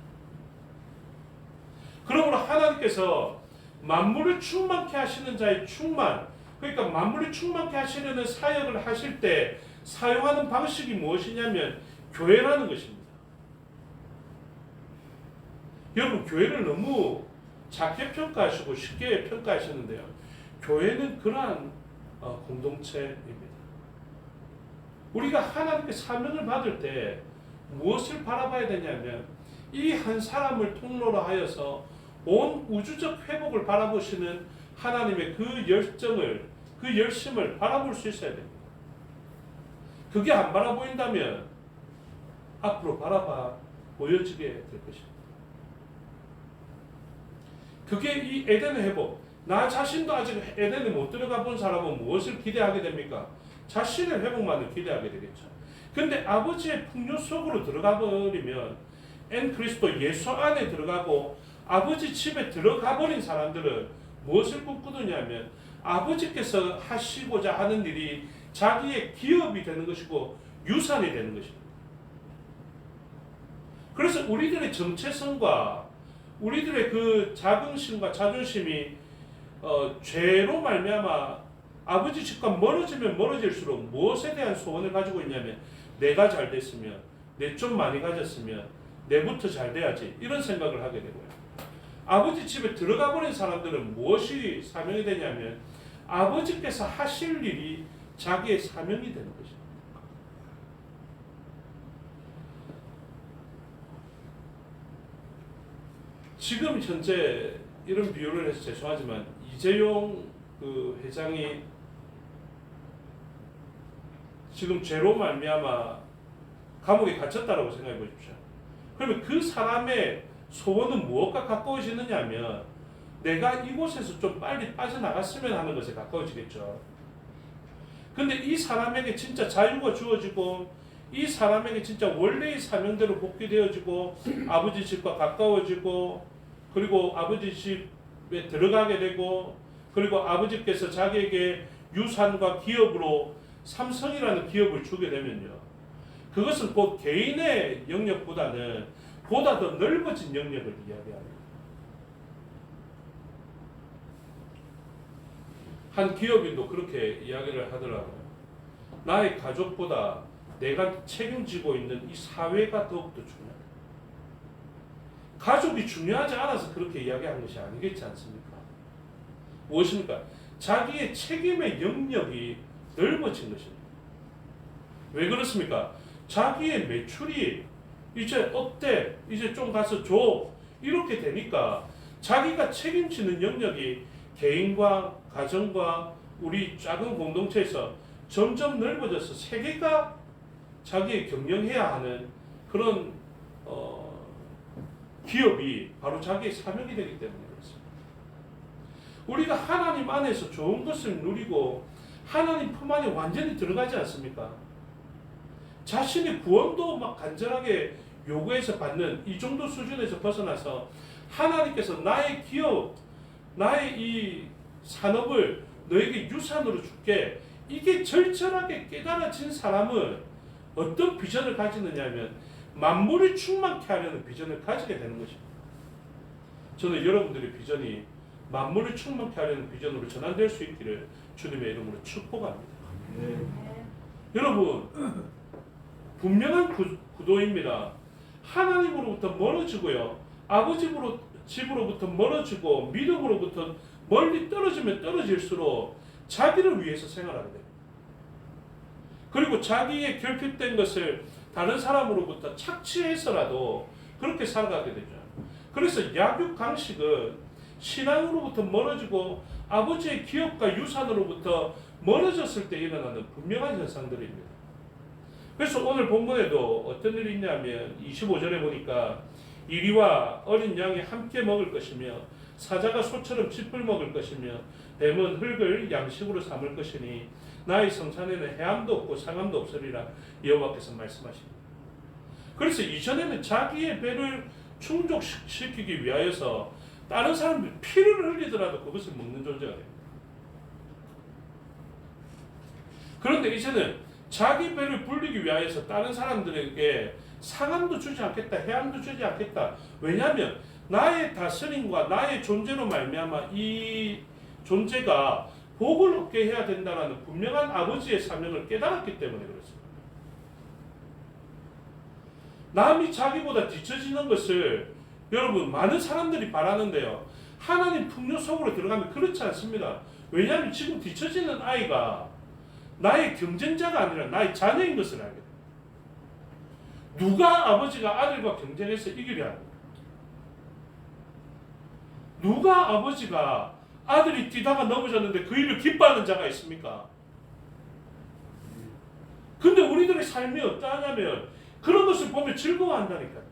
그러므로 하나님께서 만물을 충만케 하시는 자의 충만, 그러니까 만물을 충만케 하시려는 사역을 하실 때 사용하는 방식이 무엇이냐면 교회라는 것입니다. 여러분, 교회를 너무 작게 평가하시고 쉽게 평가하시는데요. 교회는 그러한 공동체입니다. 우리가 하나님께 사명을 받을 때 무엇을 바라봐야 되냐면 이 한 사람을 통로로 하여서 온 우주적 회복을 바라보시는 하나님의 그 열정을, 그 열심을 바라볼 수 있어야 됩니다. 그게 안 바라보인다면 앞으로 바라봐 보여지게 될 것입니다. 그게 이 에덴의 회복. 나 자신도 아직 에덴에 못 들어가 본 사람은 무엇을 기대하게 됩니까? 자신의 회복만을 기대하게 되겠죠. 근데 아버지의 풍요 속으로 들어가 버리면 그리스도 예수 안에 들어가고 아버지 집에 들어가 버린 사람들은 무엇을 꿈꾸느냐면 아버지께서 하시고자 하는 일이 자기의 기업이 되는 것이고 유산이 되는 것입니다. 그래서 우리들의 정체성과 우리들의 그 자긍심과 자존심이 죄로 말미암아 아버지 집과 멀어지면 멀어질수록 무엇에 대한 소원을 가지고 있냐면 내가 잘 됐으면, 내 좀 많이 가졌으면, 내부터 잘 돼야지 이런 생각을 하게 되고요. 아버지 집에 들어가 버린 사람들은 무엇이 사명이 되냐면 아버지께서 하실 일이 자기의 사명이 되는 것입니다. 지금 현재 이런 비유를 해서 죄송하지만 이재용 그 회장이 지금 죄로 말미암아 감옥에 갇혔다라고 생각해 보십시오. 그러면 그 사람의 소원은 무엇과 가까워지느냐면 내가 이곳에서 좀 빨리 빠져나갔으면 하는 것에 가까워지겠죠. 근데 이 사람에게 진짜 자유가 주어지고 이 사람에게 진짜 원래의 사명대로 복귀되어지고 아버지 집과 가까워지고 그리고 아버지 집에 들어가게 되고 그리고 아버지께서 자기에게 유산과 기업으로 삼성이라는 기업을 주게 되면요. 그것은 곧 개인의 영역보다는 보다 더 넓어진 영역을 이야기합니다. 한 기업인도 그렇게 이야기를 하더라고요. 나의 가족보다 내가 책임지고 있는 이 사회가 더욱더 중요하다. 가족이 중요하지 않아서 그렇게 이야기한 것이 아니겠지 않습니까? 무엇입니까? 자기의 책임의 영역이 넓어진 것입니다. 왜 그렇습니까? 자기의 매출이 이제 어때? 이제 좀 가서 줘. 이렇게 되니까 자기가 책임지는 영역이 개인과 가정과 우리 작은 공동체에서 점점 넓어져서 세계가 자기의 경영해야 하는 그런 기업이 바로 자기의 사명이 되기 때문에 그렇습니다. 우리가 하나님 안에서 좋은 것을 누리고 하나님 품 안에 완전히 들어가지 않습니까? 자신의 구원도 막 간절하게 요구해서 받는 이 정도 수준에서 벗어나서 하나님께서 나의 기업, 나의 이 산업을 너에게 유산으로 줄게. 이게 절절하게 깨달아진 사람은 어떤 비전을 가지느냐 하면 만물을 충만케 하려는 비전을 가지게 되는 것입니다. 저는 여러분들의 비전이 만물을 충만케 하려는 비전으로 전환될 수 있기를 주님의 이름으로 축복합니다. 여러분 분명한 구도입니다. 하나님으로부터 멀어지고요. 아버지 집으로부터 멀어지고 믿음으로부터 멀리 떨어지면 떨어질수록 자기를 위해서 생활하게 됩니다. 그리고 자기의 결핍된 것을 다른 사람으로부터 착취해서라도 그렇게 살아가게 되죠. 그래서 약육강식은 신앙으로부터 멀어지고 아버지의 기업과 유산으로부터 멀어졌을 때 일어나는 분명한 현상들입니다. 그래서 오늘 본문에도 어떤 일이 있냐면 25절에 보니까 이리와 어린 양이 함께 먹을 것이며 사자가 소처럼 짚을 먹을 것이며 뱀은 흙을 양식으로 삼을 것이니 나의 성산에는 해함도 없고 상함도 없으리라 여호와께서 말씀하십니다. 그래서 이전에는 자기의 배를 충족시키기 위하여서 다른 사람들 피를 흘리더라도 그것을 먹는 존재가 됩니다. 그런데 이제는 자기 배를 불리기 위하여서 다른 사람들에게 상함도 주지 않겠다, 해함도 주지 않겠다. 왜냐하면 나의 다스림과 나의 존재로 말미암아 이 존재가 복을 얻게 해야 된다는 분명한 아버지의 사명을 깨달았기 때문에 그렇습니다. 남이 자기보다 뒤처지는 것을 여러분 많은 사람들이 바라는데요. 하나님 풍요 속으로 들어가면 그렇지 않습니다. 왜냐하면 지금 뒤처지는 아이가 나의 경쟁자가 아니라 나의 자녀인 것을 알게 됩니다. 누가 아버지가 아들과 경쟁해서 이기려 합니까? 누가 아버지가 아들이 뛰다가 넘어졌는데 그 일을 기뻐하는 자가 있습니까? 근데 우리들의 삶이 어떠하냐면 그런 것을 보면 즐거워한다니까요.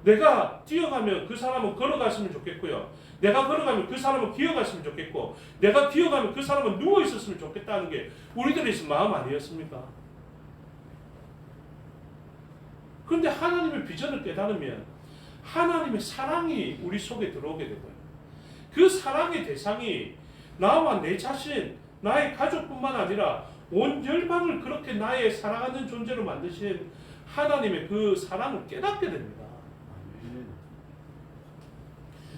내가 뛰어가면 그 사람은 걸어갔으면 좋겠고요. 내가 걸어가면 그 사람은 기어갔으면 좋겠고, 내가 기어가면 그 사람은 누워 있었으면 좋겠다는 게 우리들의 마음 아니었습니까? 그런데 하나님의 비전을 깨달으면 하나님의 사랑이 우리 속에 들어오게 되고요. 그 사랑의 대상이 나와 내 자신, 나의 가족뿐만 아니라 온 열방을 그렇게 나의 사랑하는 존재로 만드신 하나님의 그 사랑을 깨닫게 됩니다.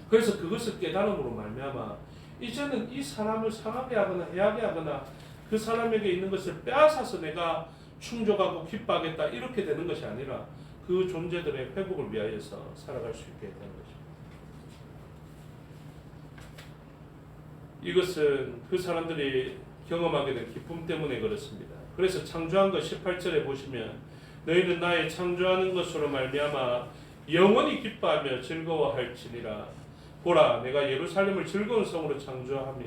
그래서 그것을 깨달음으로 말미암아 이제는 이 사람을 상하게 하거나 해하게 하거나 그 사람에게 있는 것을 빼앗아서 내가 충족하고 기뻐하겠다 이렇게 되는 것이 아니라 그 존재들의 회복을 위하여서 살아갈 수 있게 되는 것입니다. 이것은 그 사람들이 경험하게 된 기쁨 때문에 그렇습니다. 그래서 창조한 것 18절에 보시면 너희는 나의 창조하는 것으로 말미암아 영원히 기뻐하며 즐거워할지니라. 보라, 내가 예루살렘을 즐거운 성으로 창조하며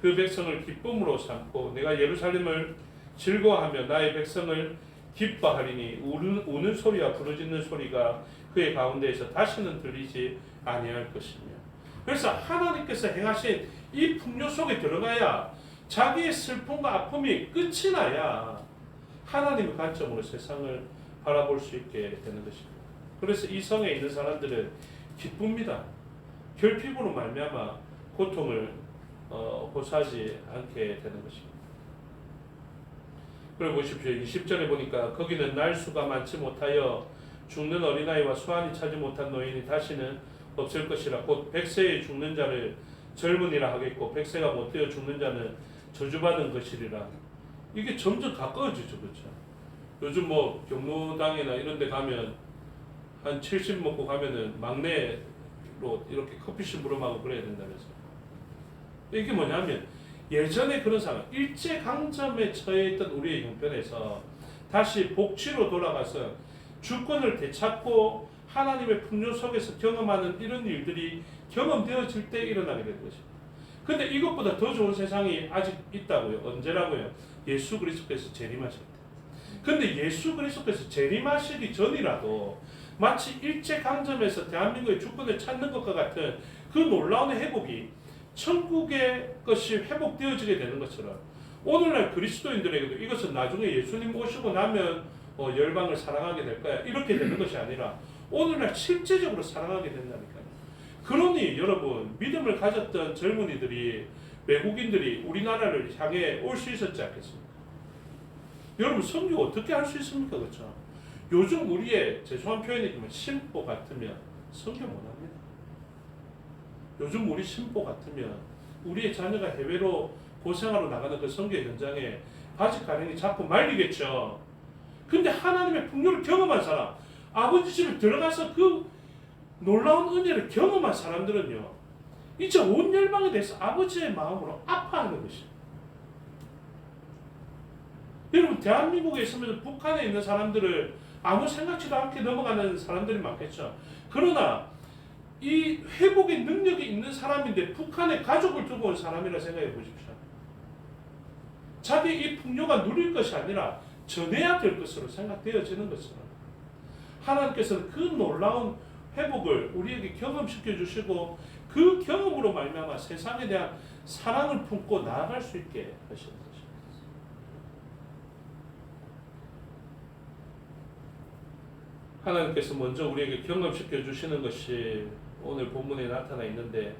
그 백성을 기쁨으로 삼고 내가 예루살렘을 즐거워하며 나의 백성을 기뻐하리니 우는 소리와 부르짖는 소리가 그의 가운데에서 다시는 들리지 아니할 것이며. 그래서 하나님께서 행하신 이 풍요 속에 들어가야 자기의 슬픔과 아픔이 끝이 나야 하나님의 관점으로 세상을 바라볼 수 있게 되는 것입니다. 그래서 이 성에 있는 사람들은 기쁩니다. 결핍으로 말미암아 고통을 호소하지 않게 되는 것입니다. 그리고 보십시오. 20절에 보니까 거기는 날수가 많지 못하여 죽는 어린아이와 수완이 차지 못한 노인이 다시는 없을 것이라. 곧 100세에 죽는 자를 젊은이라 하겠고 100세가 못 되어 죽는 자는 저주받은 것이리라. 이게 점점 가까워지죠. 그렇죠? 요즘 뭐 경로당이나 이런 데 가면 한 70 먹고 가면은 막내로 이렇게 커피숍 물어마고 그래야 된다면서. 이게 뭐냐면 예전에 그런 상황, 일제강점에 처해 있던 우리의 형편에서 다시 복지로 돌아가서 주권을 되찾고 하나님의 풍요 속에서 경험하는 이런 일들이 경험되어질 때 일어나게 된 것입니다. 근데 이것보다 더 좋은 세상이 아직 있다고요. 언제라고요? 예수 그리스도께서 재림하실 때. 근데 예수 그리스도께서 재림하시기 전이라도 마치 일제강점에서 대한민국의 주권을 찾는 것과 같은 그 놀라운 회복이 천국의 것이 회복되어지게 되는 것처럼 오늘날 그리스도인들에게도 이것은 나중에 예수님 오시고 나면 열방을 사랑하게 될 거야 이렇게 되는 것이 아니라 오늘날 실제적으로 사랑하게 된다니까요. 그러니 여러분 믿음을 가졌던 젊은이들이 외국인들이 우리나라를 향해 올 수 있었지 않겠습니까? 여러분 선교 어떻게 할 수 있습니까? 그렇죠? 요즘 우리의 죄송한 표현이지만 심보 같으면 선교 못합니다. 요즘 우리 심보 같으면 우리의 자녀가 해외로 고생하러 나가는 그 선교 현장에 바지 가랭이 잡고 말리겠죠. 근데 하나님의 풍요를 경험한 사람, 아버지 집에 들어가서 그 놀라운 은혜를 경험한 사람들은요, 이제 온 열방에 대해서 아버지의 마음으로 아파하는 것이에요. 여러분 대한민국에 있으면서 북한에 있는 사람들을 아무 생각지도 않게 넘어가는 사람들이 많겠죠. 그러나 이 회복의 능력이 있는 사람인데 북한에 가족을 두고 온 사람이라 생각해 보십시오. 자기 이 풍요가 누릴 것이 아니라 전해야 될 것으로 생각되어지는 것처럼 하나님께서는 그 놀라운 회복을 우리에게 경험시켜 주시고 그 경험으로 말미암아 세상에 대한 사랑을 품고 나아갈 수 있게 하시는 것입니다. 하나님께서 먼저 우리에게 경험시켜 주시는 것이 오늘 본문에 나타나 있는데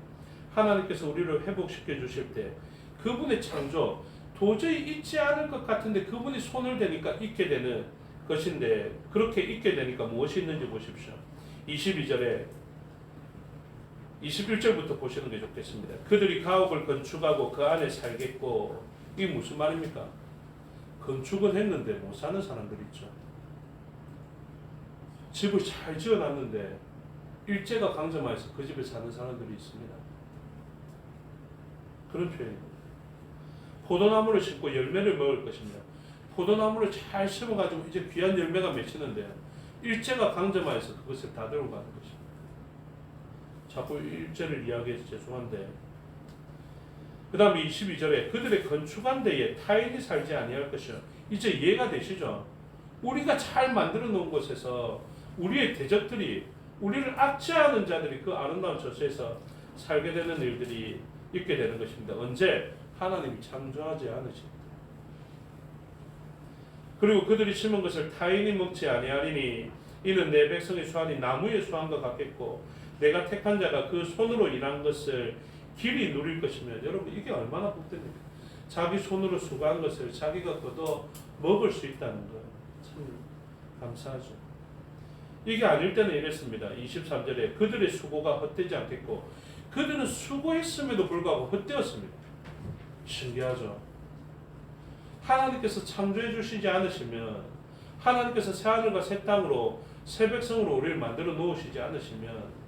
하나님께서 우리를 회복시켜 주실 때 그분의 창조 도저히 있지 않을 것 같은데 그분이 손을 대니까 있게 되는 것인데 그렇게 있게 되니까 무엇이 있는지 보십시오. 22절에 21절부터 보시는 게 좋겠습니다. 그들이 가옥을 건축하고 그 안에 살겠고 이게 무슨 말입니까? 건축은 했는데 못 사는 사람들 있죠. 집을 잘 지어놨는데 일제가 강점하여서 그 집에 사는 사람들이 있습니다. 그런 표현입니다. 포도나무를 심고 열매를 먹을 것입니다. 포도나무를 잘 심어가지고 이제 귀한 열매가 맺히는데 일제가 강점하여서 그것을 다 들고 가는 것입니다. 자꾸 일제를 이야기해서 죄송한데, 그 다음에 22절에 그들의 건축한 데에 타인이 살지 아니할 것이요. 이제 이해가 되시죠? 우리가 잘 만들어 놓은 곳에서 우리의 대적들이, 우리를 악취하는 자들이 그 아름다운 저수에서 살게 되는 일들이 있게 되는 것입니다. 언제? 하나님이 창조하지 않으십니다. 그리고 그들이 심은 것을 타인이 먹지 아니하리니 이는 내 백성의 수완이 나무의 수완과 같겠고 내가 택한 자가 그 손으로 일한 것을 길이 누릴 것이며, 여러분 이게 얼마나 복됩니까? 자기 손으로 수고한 것을 자기가 걷어 먹을 수 있다는 거 참 감사하죠. 이게 아닐 때는 이랬습니다. 23절에 그들의 수고가 헛되지 않겠고, 그들은 수고했음에도 불구하고 헛되었습니다. 신기하죠. 하나님께서 창조해 주시지 않으시면, 하나님께서 새하늘과 새 땅으로 새 백성으로 우리를 만들어 놓으시지 않으시면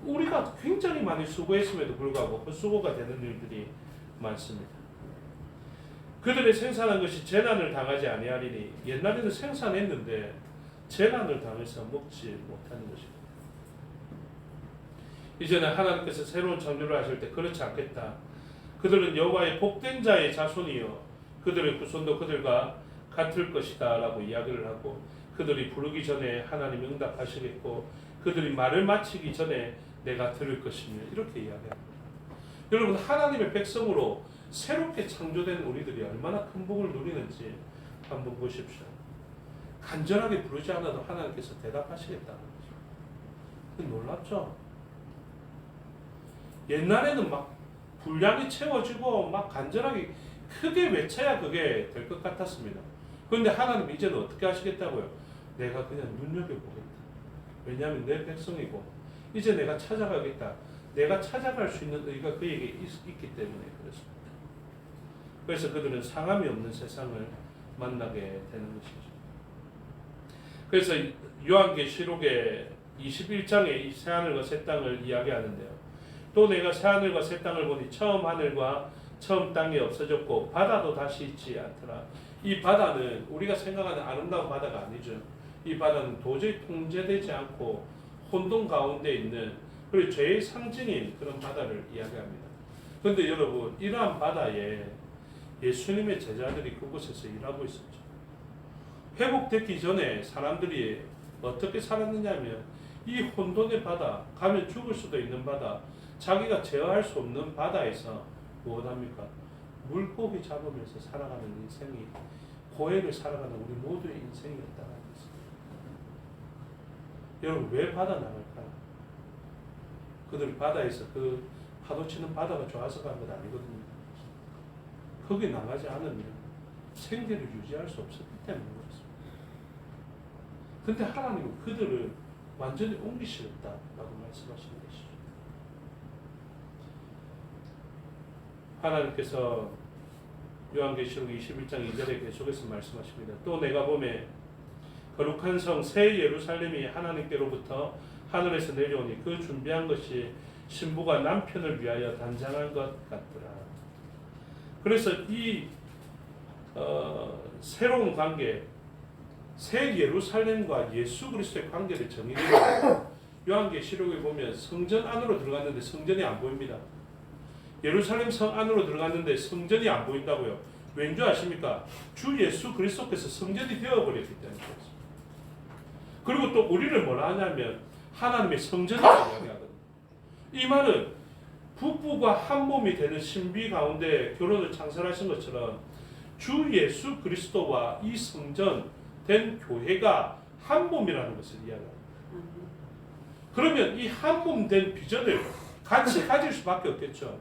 우리가 굉장히 많이 수고했음에도 불구하고 헛수고가 되는 일들이 많습니다. 그들의 생산한 것이 재난을 당하지 아니하리니, 옛날에는 생산했는데 재난을 당해서 먹지 못하는 것입니다. 이제는 하나님께서 새로운 창조를 하실 때 그렇지 않겠다. 그들은 여호와의 복된 자의 자손이요 그들의 후손도 그들과 같을 것이다 라고 이야기를 하고, 그들이 부르기 전에 하나님 응답하시겠고 그들이 말을 마치기 전에 내가 들을 것이며, 이렇게 이야기합니다. 여러분, 하나님의 백성으로 새롭게 창조된 우리들이 얼마나 큰 복을 누리는지 한번 보십시오. 간절하게 부르지 않아도 하나님께서 대답하시겠다는 거죠. 놀랍죠? 옛날에는 막 분량이 채워지고 막 간절하게 크게 외쳐야 그게 될 것 같았습니다. 그런데 하나님 이제는 어떻게 하시겠다고요? 내가 그냥 눈여겨보겠다. 왜냐하면 내 백성이고 이제 내가 찾아가겠다. 내가 찾아갈 수 있는 의가 그에게 있기 때문에 그렇습니다. 그래서 그들은 상함이 없는 세상을 만나게 되는 것이죠. 그래서 요한계시록의 21장에 이 새하늘과 새 땅을 이야기하는데요. 또 내가 새하늘과 새 땅을 보니 처음 하늘과 처음 땅이 없어졌고 바다도 다시 있지 않더라. 이 바다는 우리가 생각하는 아름다운 바다가 아니죠. 이 바다는 도저히 통제되지 않고 혼돈 가운데 있는, 그리고 죄의 상징인 그런 바다를 이야기합니다. 그런데 여러분, 이러한 바다에 예수님의 제자들이 그곳에서 일하고 있었죠. 회복되기 전에 사람들이 어떻게 살았느냐면, 이 혼돈의 바다, 가면 죽을 수도 있는 바다, 자기가 제어할 수 없는 바다에서 무엇합니까? 물고기 잡으면서 살아가는 인생이, 고해를 살아가는 우리 모두의 인생이었다는 것입니다. 여러분, 왜 바다 나갈까요? 그들 바다에서 그 파도 치는 바다가 좋아서 간 건 아니거든요. 거기 나가지 않으면 생계를 유지할 수 없었기 때문에 그렇습니다. 근데 하나님은 그들을 완전히 옮기시겠다라고 말씀하시는 것이죠. 하나님께서 요한계시록 21장 2절에 계속해서 말씀하십니다. 또 내가 보매 거룩한 성 새 예루살렘이 하나님께로부터 하늘에서 내려오니 그 준비한 것이 신부가 남편을 위하여 단장한 것 같더라. 그래서 이 새로운 관계, 새 예루살렘과 예수 그리스도의 관계를 정의해요. 요한계시록에 보면 성전 안으로 들어갔는데 성전이 안 보입니다. 예루살렘 성 안으로 들어갔는데 성전이 안 보인다고요. 왠지 아십니까? 주 예수 그리스도께서 성전이 되어버렸기 때문이었습니다. 그리고 또 우리를 뭐라 하냐면 하나님의 성전이라고 이야기하거든요. 이 말은 부부가 한 몸이 되는 신비 가운데 결혼을 창설하신 것처럼 주 예수 그리스도와 이 성전 된 교회가 한 몸이라는 것을 이야기합니다. 그러면 이 한 몸 된 비전을 같이 가질 수밖에 없겠죠.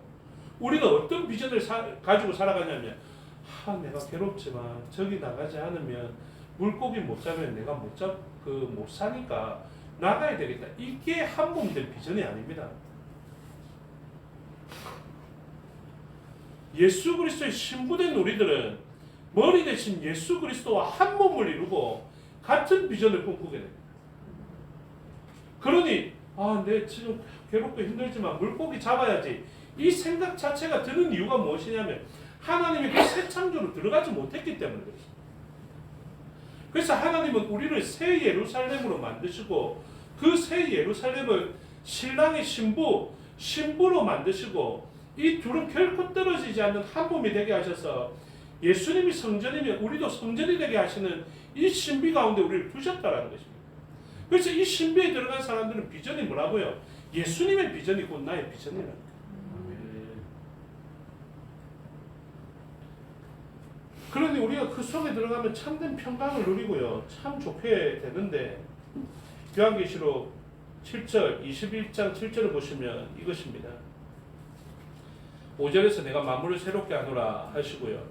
우리는 어떤 비전을 가지고 살아가냐면, 내가 괴롭지만 저기 나가지 않으면 물고기 못 잡으면 내가 못 사니까 나가야 되겠다. 이게 한 몸 된 비전이 아닙니다. 예수 그리스도의 신부된 우리들은 머리 대신 예수 그리스도와 한 몸을 이루고 같은 비전을 꿈꾸게 됩니다. 그러니 내 지금 괴롭고 힘들지만 물고기 잡아야지, 이 생각 자체가 드는 이유가 무엇이냐면 하나님의 그 새 창조로 들어가지 못했기 때문에 그렇습니다. 그래서 하나님은 우리를 새 예루살렘으로 만드시고 그 새 예루살렘을 신랑의 신부로 만드시고 이 둘은 결코 떨어지지 않는 한 몸이 되게 하셔서 예수님이 성전이면 우리도 성전이 되게 하시는 이 신비 가운데 우리를 두셨다라는 것입니다. 그래서 이 신비에 들어간 사람들은 비전이 뭐라고요? 예수님의 비전이 곧 나의 비전이라는 거예요. 그러니 우리가 그 속에 들어가면 참된 평강을 누리고요. 참 좋게 되는데 요한계시록 7절 21장 7절을 보시면 이것입니다. 5절에서 내가 만물을 새롭게 하노라 하시고요.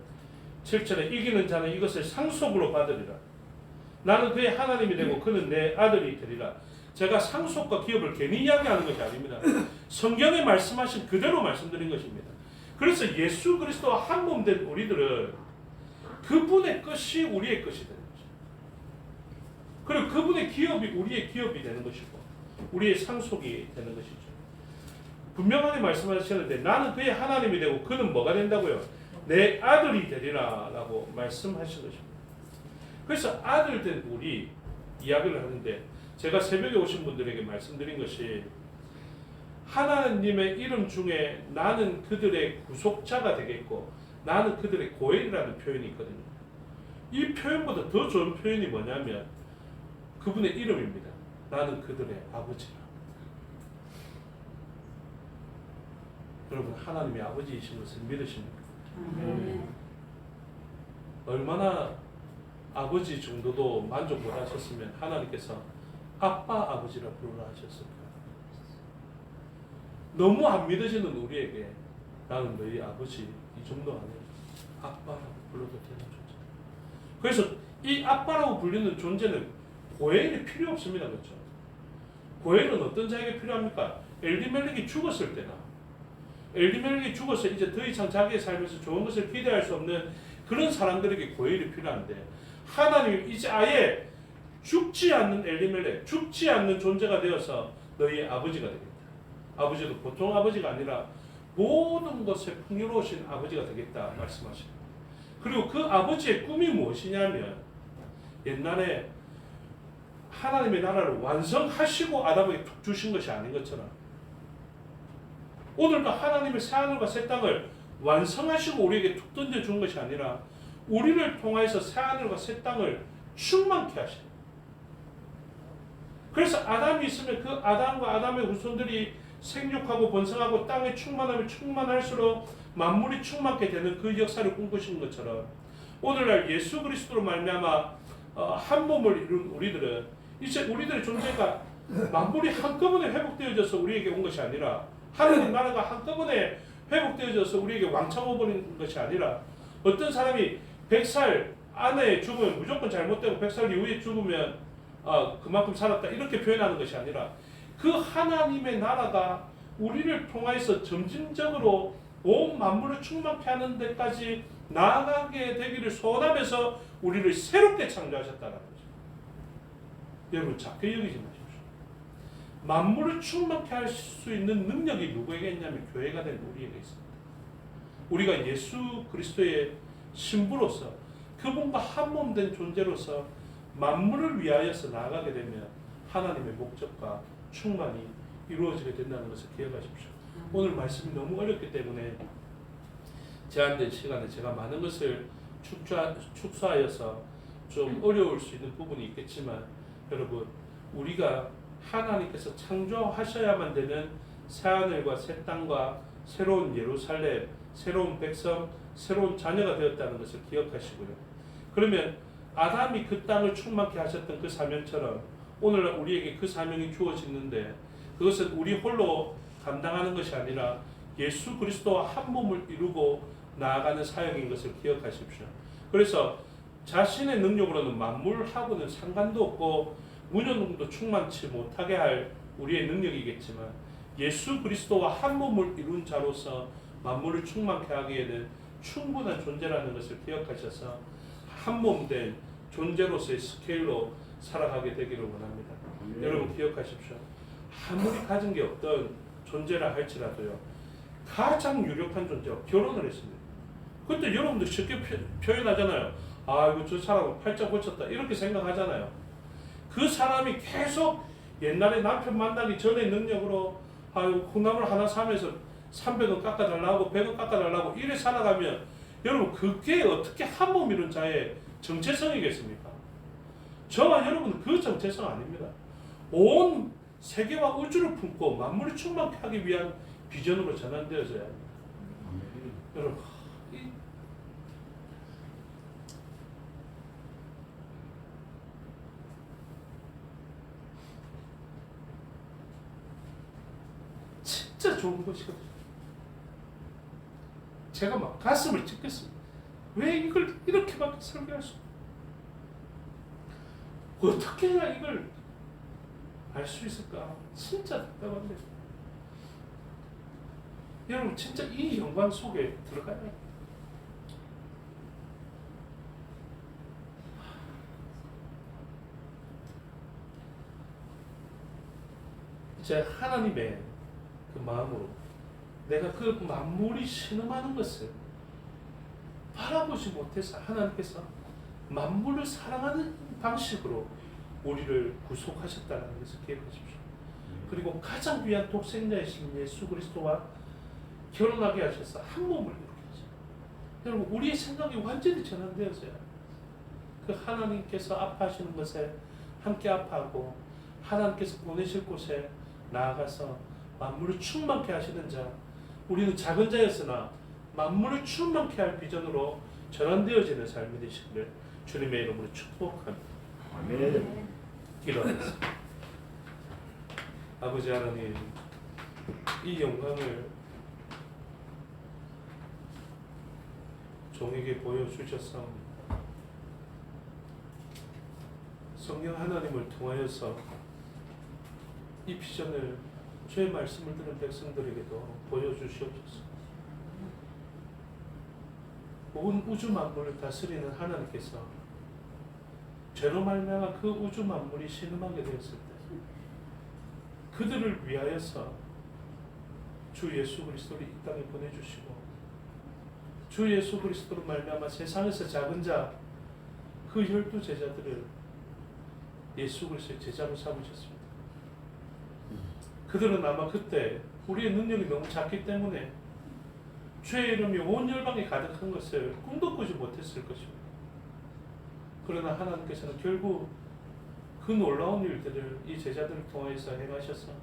7절에 이기는 자는 이것을 상속으로 받으리라. 나는 그의 하나님이 되고 그는 내 아들이 되리라. 제가 상속과 기업을 괜히 이야기하는 것이 아닙니다. 성경에 말씀하신 그대로 말씀드린 것입니다. 그래서 예수 그리스도와 한 몸 된 우리들은 그분의 것이 우리의 것이 되는 거죠. 그리고 그분의 기업이 우리의 기업이 되는 것이고 우리의 상속이 되는 것이죠. 분명하게 말씀하셨는데 나는 그의 하나님이 되고 그는 뭐가 된다고요? 내 아들이 되리라 라고 말씀하신 것입니다. 그래서 아들 된 우리 이야기를 하는데 제가 새벽에 오신 분들에게 말씀드린 것이 하나님의 이름 중에 나는 그들의 구속자가 되겠고 나는 그들의 고엘이라는 표현이 있거든요. 이 표현보다 더 좋은 표현이 뭐냐면 그분의 이름입니다. 나는 그들의 아버지라. 여러분 하나님의 아버지이신 것을 믿으십니까? 얼마나 아버지 정도도 만족 못하셨으면 하나님께서 아빠 아버지라 부르라 하셨을까? 너무 안 믿어지는 우리에게 나는 너희 아버지 이 정도 아니에요. 아빠라고 불러도 되는 존재. 그래서 이 아빠라고 불리는 존재는 고엘이 필요 없습니다. 그렇죠? 고엘은 어떤 자에게 필요합니까? 엘리멜렉이 죽었을 때나 엘리멜렉이 죽어서 이제 더 이상 자기의 삶에서 좋은 것을 기대할 수 없는 그런 사람들에게 고엘이 필요한데 하나님이 이제 아예 죽지 않는 엘리멜렉, 죽지 않는 존재가 되어서 너희의 아버지가 되겠다. 아버지도 보통 아버지가 아니라 모든 것에 풍요로우신 아버지가 되겠다 말씀하십니다. 그리고 그 아버지의 꿈이 무엇이냐면 옛날에 하나님의 나라를 완성하시고 아담에게 툭 주신 것이 아닌 것처럼 오늘도 하나님의 새하늘과 새 땅을 완성하시고 우리에게 툭 던져준 것이 아니라 우리를 통하여서 새하늘과 새 땅을 충만케 하시는. 그래서 아담이 있으면 그 아담과 아담의 후손들이 생육하고 번성하고 땅의 충만함이 충만할수록 만물이 충만케 되는 그 역사를 꿈꾸신 것처럼 오늘날 예수 그리스도로 말미암아 한 몸을 이룬 우리들은 이제 우리들의 존재가 만물이 한꺼번에 회복되어져서 우리에게 온 것이 아니라 하나님 나라가 한꺼번에 회복되어져서 우리에게 왕창 오버린 것이 아니라 어떤 사람이 100살 안에 죽으면 무조건 잘못되고 100살 이후에 죽으면 그만큼 살았다 이렇게 표현하는 것이 아니라 그 하나님의 나라가 우리를 통해서 점진적으로 온 만물을 충만케 하는 데까지 나아가게 되기를 소원하면서 우리를 새롭게 창조하셨다는 거죠. 여러분 작게 여기지 마십시오. 만물을 충만케 할 수 있는 능력이 누구에게 있냐면 교회가 된 우리에게 있습니다. 우리가 예수 그리스도의 신부로서 그분과 한 몸 된 존재로서 만물을 위하여서 나아가게 되면 하나님의 목적과 충만이 이루어지게 된다는 것을 기억하십시오. 오늘 말씀이 너무 어렵기 때문에 제한된 시간에 제가 많은 것을 축소하여서 좀 어려울 수 있는 부분이 있겠지만 여러분 우리가 하나님께서 창조하셔야만 되는 새하늘과 새 땅과 새로운 예루살렘, 새로운 백성, 새로운 자녀가 되었다는 것을 기억하시고요. 그러면 아담이 그 땅을 충만케 하셨던 그 사명처럼 오늘날 우리에게 그 사명이 주어지는데 그것은 우리 홀로 감당하는 것이 아니라 예수 그리스도와 한 몸을 이루고 나아가는 사역인 것을 기억하십시오. 그래서 자신의 능력으로는 만물하고는 상관도 없고 무념도 충만치 못하게 할 우리의 능력이겠지만 예수 그리스도와 한 몸을 이룬 자로서 만물을 충만케 하기에는 충분한 존재라는 것을 기억하셔서 한 몸 된 존재로서의 스케일로 살아가게 되기를 원합니다. 여러분 기억하십시오. 아무리 가진 게 없던 존재라 할지라도요. 가장 유력한 존재와 결혼을 했습니다. 그때 여러분들 쉽게 표현하잖아요. 아이고 저 사람은 팔자 고쳤다 이렇게 생각하잖아요. 그 사람이 계속 옛날에 남편 만나기 전에 능력으로 아이고 콩나물 하나 사면서 300원 깎아달라고 100원 깎아달라고 이래 살아가면 여러분 그게 어떻게 한 몸 이룬 자의 정체성이겠습니까? 저와 여러분은 그 정체성 아닙니다. 온 세계와 우주를 품고 만물을 충만케 하기 위한 비전으로 전환되어져야 합니다. 여러분 진짜 좋은 것이거든요. 제가 막 가슴을 찢겠습니다. 왜 이걸 이렇게밖에 설계할 수 없나? 어떻게 해야 이걸 알 수 있을까? 진짜 답답한데. 여러분 진짜 이 영광 속에 들어가야 해요. 이제 하나님의 그 마음으로 내가 그 만물이 신음하는 것을 바라보지 못해서 하나님께서 만물을 사랑하는 방식으로 우리를 구속하셨다는 것을 기억하십시오. 그리고 가장 귀한 독생자이신 예수 그리스도와 결혼하게 하셔서 한 몸을 이루게 하셨어요. 여러분 우리의 생각이 완전히 전환되었어요. 그 하나님께서 아파하시는 것에 함께 아파하고 하나님께서 보내실 곳에 나아가서 만물을 충만케 하시는 자, 우리는 작은 자였으나 만물을 충만케 할 비전으로 전환되어지는 삶이 되시기를 주님의 이름으로 축복합니다. 아멘. 기도하겠습니다. 아버지 하나님, 이 영광을 종에게 보여주셨사옵니다. 성령 하나님을 통하여서 이 비전을 주의 말씀을 들은 백성들에게도 보여주시옵소서. 온 우주 만물을 다스리는 하나님께서 죄로 말미암아 그 우주 만물이 신음하게 되었을 때 그들을 위하여서 주 예수 그리스도를 이 땅에 보내주시고 주 예수 그리스도로 말미암아 세상에서 작은 자 그 12제자들을 예수 그리스도의 제자로 삼으셨습니다. 그들은 아마 그때 우리의 능력이 너무 작기 때문에 죄의 이름이 온 열방에 가득한 것을 꿈도 꾸지 못했을 것입니다. 그러나 하나님께서는 결국 그 놀라운 일들을 이 제자들을 통해서 행하셔서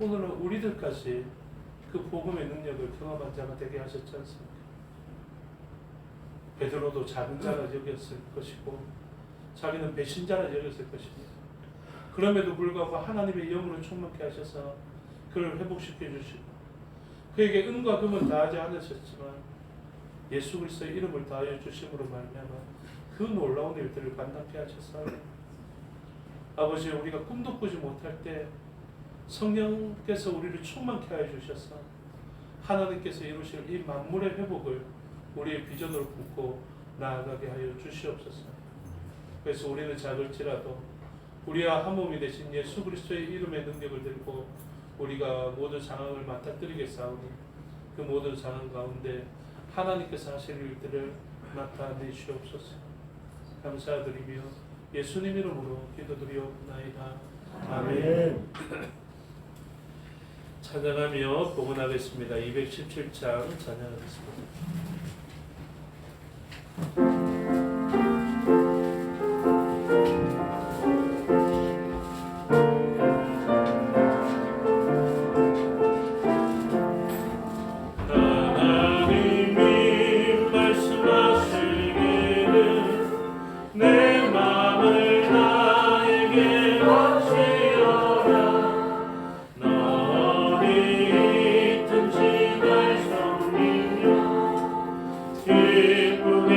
오늘은 우리들까지 그 복음의 능력을 경험한 자가 되게 하셨지 않습니까? 베드로도 작은 자라 여겼을 것이고 자기는 배신자라 여겼을 것입니다. 그럼에도 불구하고 하나님의 영으로 충만케 하셔서 그를 회복시켜 주시고 그에게 은과 금은 다하지 않으셨지만 예수 그리스도의 이름을 다하여 주심으로 말미암아 그 놀라운 일들을 감당케 하셨사오니 아버지 우리가 꿈도 꾸지 못할 때 성령께서 우리를 충만케 하여 주셔서 하나님께서 이루실 이 만물의 회복을 우리의 비전으로 품고 나아가게 하여 주시옵소서. 그래서 우리는 작을지라도 우리와 한 몸이 되신 예수 그리스도의 이름의 능력을 들고 우리가 모든 상황을 맡아드리겠사오니 그 모든 상황 가운데 하나님께서 하실 일들을 나타내시옵소서. 감사드리며 예수님 이름으로 기도드리옵나이다. 아멘. 찬양하며 복원하겠습니다. 217장 찬양하겠습니다. 기쁘게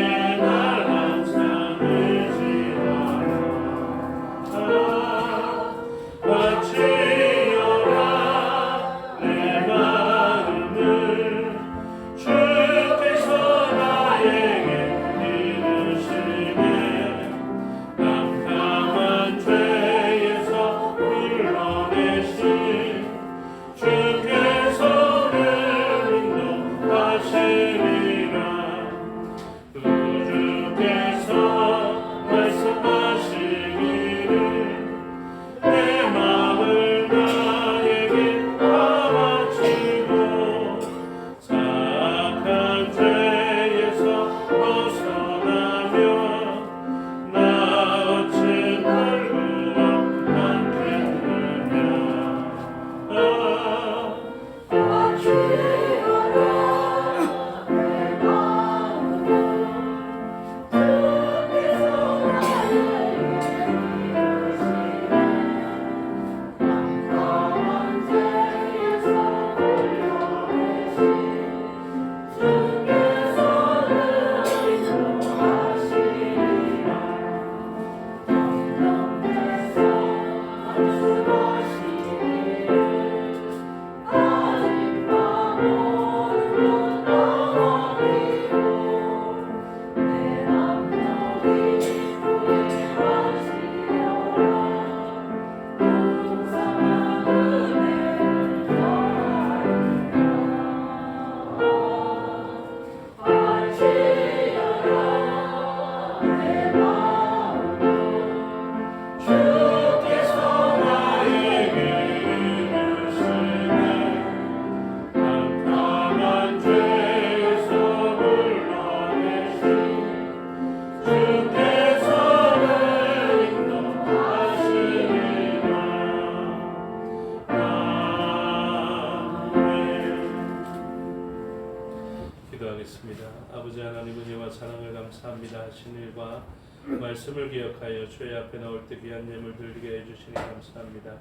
말씀을 기억하여 주의 앞에 나올 때 귀한 예물 드리게 해주시니 감사합니다.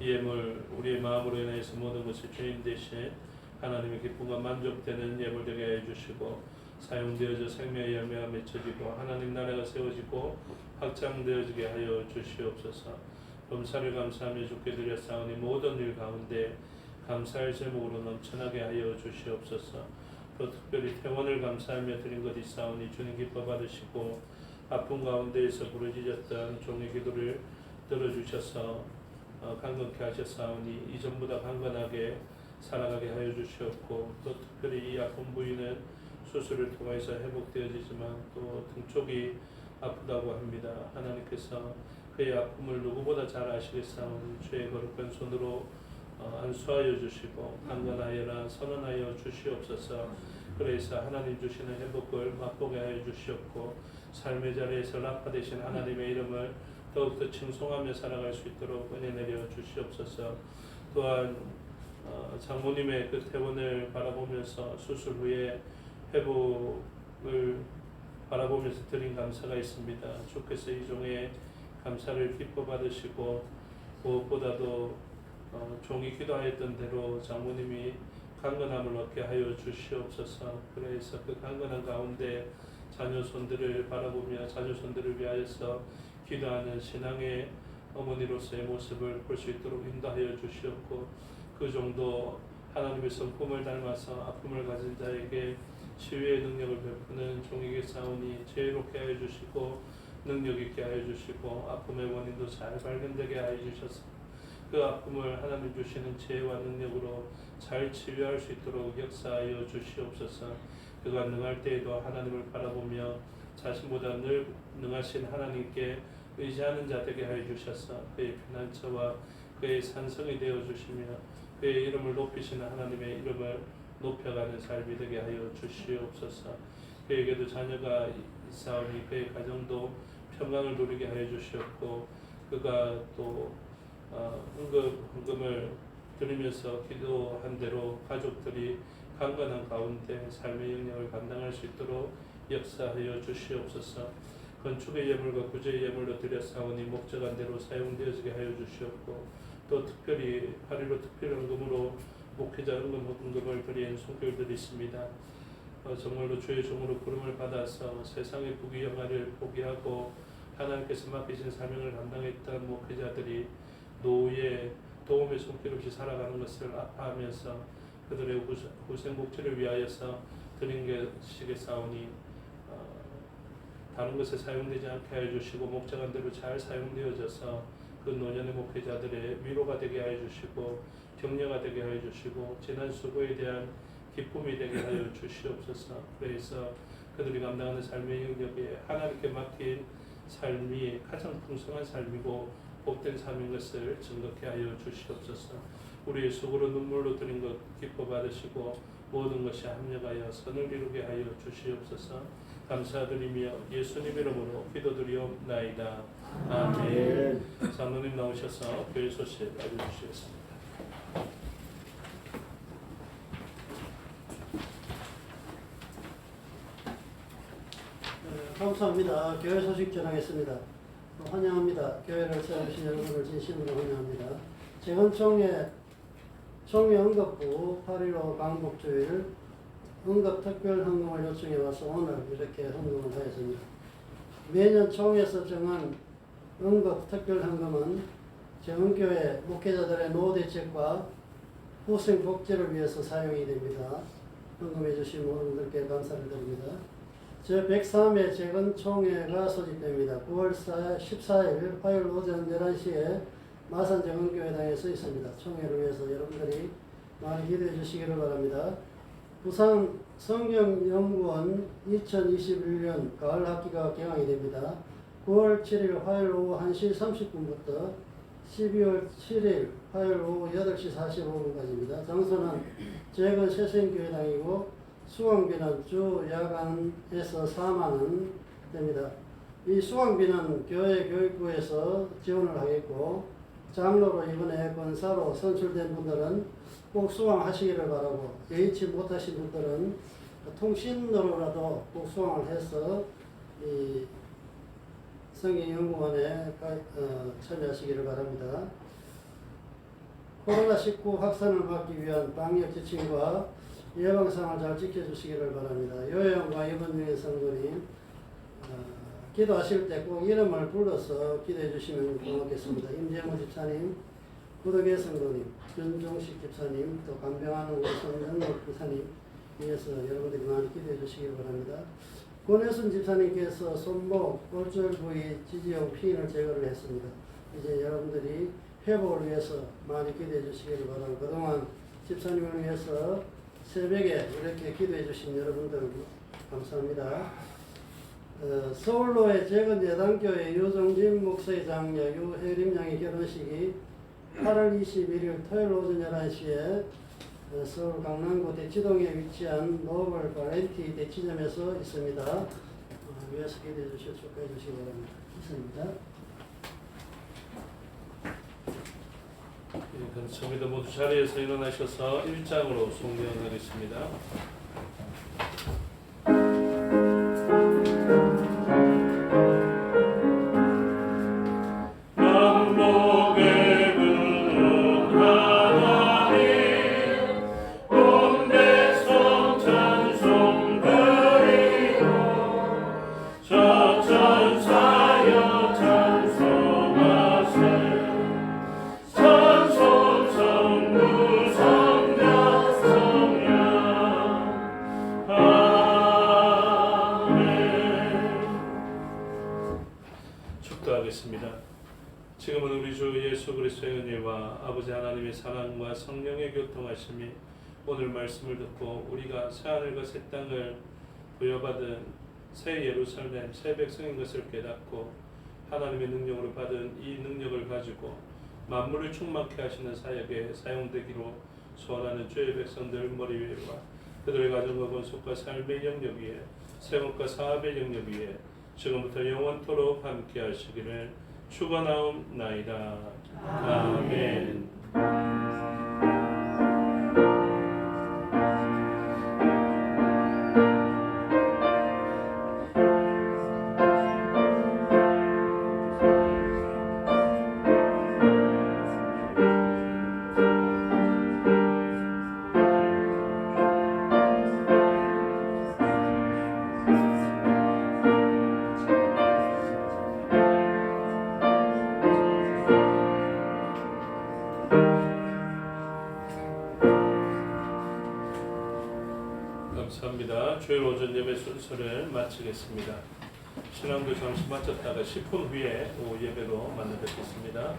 이 예물 우리의 마음으로 인해서 모든 것이 주인 대신 하나님의 기쁨과 만족되는 예물 되게 해주시고 사용되어져 생명의 열매가 맺혀지고 하나님 나라가 세워지고 확장되어지게 하여 주시옵소서. 범사를 감사하며 주께 드렸사오니 모든 일 가운데 감사의 제목으로 넘쳐나게 하여 주시옵소서. 또 특별히 퇴원을 감사하며 드린 것 있사오니 주님 기뻐 받으시고 아픔 가운데에서 부르짖었던 종의 기도를 들어주셔서 강건케 하셨사오니 이전보다 강건하게 살아가게 하여 주시옵고 또 특별히 이 아픈 부위는 수술을 통해서 회복되어지지만 또 등 쪽이 아프다고 합니다. 하나님께서 그의 아픔을 누구보다 잘 아시겠사오니 주의 거룩한 손으로 안수하여 주시고 강건하여라 선언하여 주시옵소서. 그래서 하나님 주시는 회복을 맛보게 하여 주시옵고 삶의 자리에서 라파 되신 하나님의 이름을 더욱더 칭송하며 살아갈 수 있도록 은혜 내려 주시옵소서. 또한 장모님의 그 퇴원을 바라보면서 수술 후에 회복을 바라보면서 드린 감사가 있습니다. 주께서 이 종의 감사를 기뻐 받으시고 무엇보다도 종이 기도하였던 대로 장모님이 강건함을 얻게 하여 주시옵소서. 그래서 그 강건한 가운데 자녀손들을 바라보며 자녀손들을 위하여서 기도하는 신앙의 어머니로서의 모습을 볼 수 있도록 인도하여 주시옵고 그 정도 하나님의 성품을 닮아서 아픔을 가진 자에게 치유의 능력을 베푸는 종이겠사오니 지혜롭게 하여 주시고 능력 있게 하여 주시고 아픔의 원인도 잘 발견되게 하여 주셔서 그 아픔을 하나님 주시는 지혜와 능력으로 잘 치유할 수 있도록 역사하여 주시옵소서. 그가 능할 때에도 하나님을 바라보며 자신보다 늘 능하신 하나님께 의지하는 자 되게 하여 주셔서 그의 피난처와 그의 산성이 되어 주시며 그의 이름을 높이시는 하나님의 이름을 높여가는 삶이 되게 하여 주시옵소서. 그에게도 자녀가 있사오니 그의 가정도 평강을 누리게 하여 주시옵고 그가 또 헌금을 드리면서 기도한 대로 가족들이 강건한 가운데 삶의 영역을 감당할 수 있도록 역사하여 주시옵소서. 건축의 예물과 구제의 예물로 드렸사오니 목적한 대로 사용되어지게 하여 주시옵고 또 특별히 8.15 특별헌금으로 목회자 헌금을 드린 손길들이 있습니다. 정말로 주의 종으로 부름을 받아서 세상의 부귀영화를 포기하고 하나님께서 맡기신 사명을 감당했던 목회자들이 노후에 도움의 손길 없이 살아가는 것을 아파하면서 그들의 후생복지를 위하여서 드린 것이겠사오니 다른 것에 사용되지 않게 하여 주시고 목적한 대로 잘 사용되어져서 그 노년의 목회자들의 위로가 되게 하여 주시고 격려가 되게 하여 주시고 지난 수고에 대한 기쁨이 되게 하여 주시옵소서. 그래서 그들이 감당하는 삶의 영역에 하나님께 맡긴 삶이 가장 풍성한 삶이고 복된 삶인 것을 증거케 하여 주시옵소서. 우리의 수고로 눈물로 드린 것 기뻐 받으시고 모든 것이 합력하여 선을 이루게 하여 주시옵소서. 감사드리며 예수님 이름으로 기도드리옵나이다. 아멘. 장로님 나오셔서 교회 소식 알려주시겠습니다. 감사합니다. 교회 소식 전하겠습니다. 환영합니다. 교회를 찾아주신 여러분을 진심으로 환영합니다. 재건총회 총회응급부 8.15 광복주일 응급특별헌금을 요청해 와서 오늘 이렇게 헌금을 하였습니다. 매년 총회에서 정한 응급특별헌금은 정은교회 목회자들의 노후대책과 후생복지를 위해서 사용이 됩니다. 헌금해 주신 모든 분들께 감사를 드립니다. 제103회 재건총회가 소집됩니다. 9월 14일 화요일 오전 11시에 마산 정은교회당에서 있습니다. 총회를 위해서 여러분들이 많이 기대해 주시기를 바랍니다. 부산 성경연구원 2021년 가을 학기가 개강이 됩니다. 9월 7일 화요일 오후 1시 30분부터 12월 7일 화요일 오후 8시 45분까지입니다. 장소는 재건 새생교회당이고 수강비는 주 야간에서 4만원 됩니다. 이 수강비는 교회 교육부에서 지원을 하겠고 장로로 이번에 권사로 선출된 분들은 꼭 수강하시기를 바라고 예의치 못하신 분들은 통신으로라도 꼭 수강을 해서 이 성경연구원에 참여하시기를 바랍니다. 코로나19 확산을 막기 위한 방역 지침과 예방상을 잘 지켜주시기를 바랍니다. 요양과 입원 중인 성도님 기도하실 때 꼭 이름을 불러서 기도해 주시면 고맙겠습니다. 임재모 집사님, 구덕의 성도님, 윤종식 집사님, 또 간병하는 우리 손영록 집사님 위해서 여러분들이 많이 기도해 주시기 바랍니다. 권혜순 집사님께서 손목, 골절 부위 지지형 피인을 제거를 했습니다. 이제 여러분들이 회복을 위해서 많이 기도해 주시기를 바라고, 그동안 집사님을 위해서 새벽에 이렇게 기도해 주신 여러분들 감사합니다. 서울로의 재건 예당교회 유정진 목사의 장녀 유혜림 양의 결혼식이 8월 21일 토요일 오전 11시에 서울 강남구 대치동에 위치한 노블 발렌티 대치점에서 있습니다. 위에서 기대해 주시고 축하해 주시기 바랍니다. 있습니다. 그럼 처음에도 모두 자리에서 일어나셔서 1장으로 송명하겠습니다. 지금은 우리 주 예수 그리스도의 은혜와 아버지 하나님의 사랑과 성령의 교통하심이 오늘 말씀을 듣고 우리가 새하늘과 새 땅을 부여받은 새 예루살렘 새 백성인 것을 깨닫고 하나님의 능력으로 받은 이 능력을 가지고 만물을 충만케 하시는 사역에 사용되기로 소원하는 주의 백성들 머리 위에와 그들의 가정과 권속과 삶의 영역 위에 세금과 사업의 영역 위에 지금부터 영원토록 함께 하시기를 축원하옵나이다. 아멘. 감사합니다. 주일 오전 예배 순서를 마치겠습니다. 신앙도 잠시 마쳤다가 10분 후에 오후 예배로 만나 뵙겠습니다.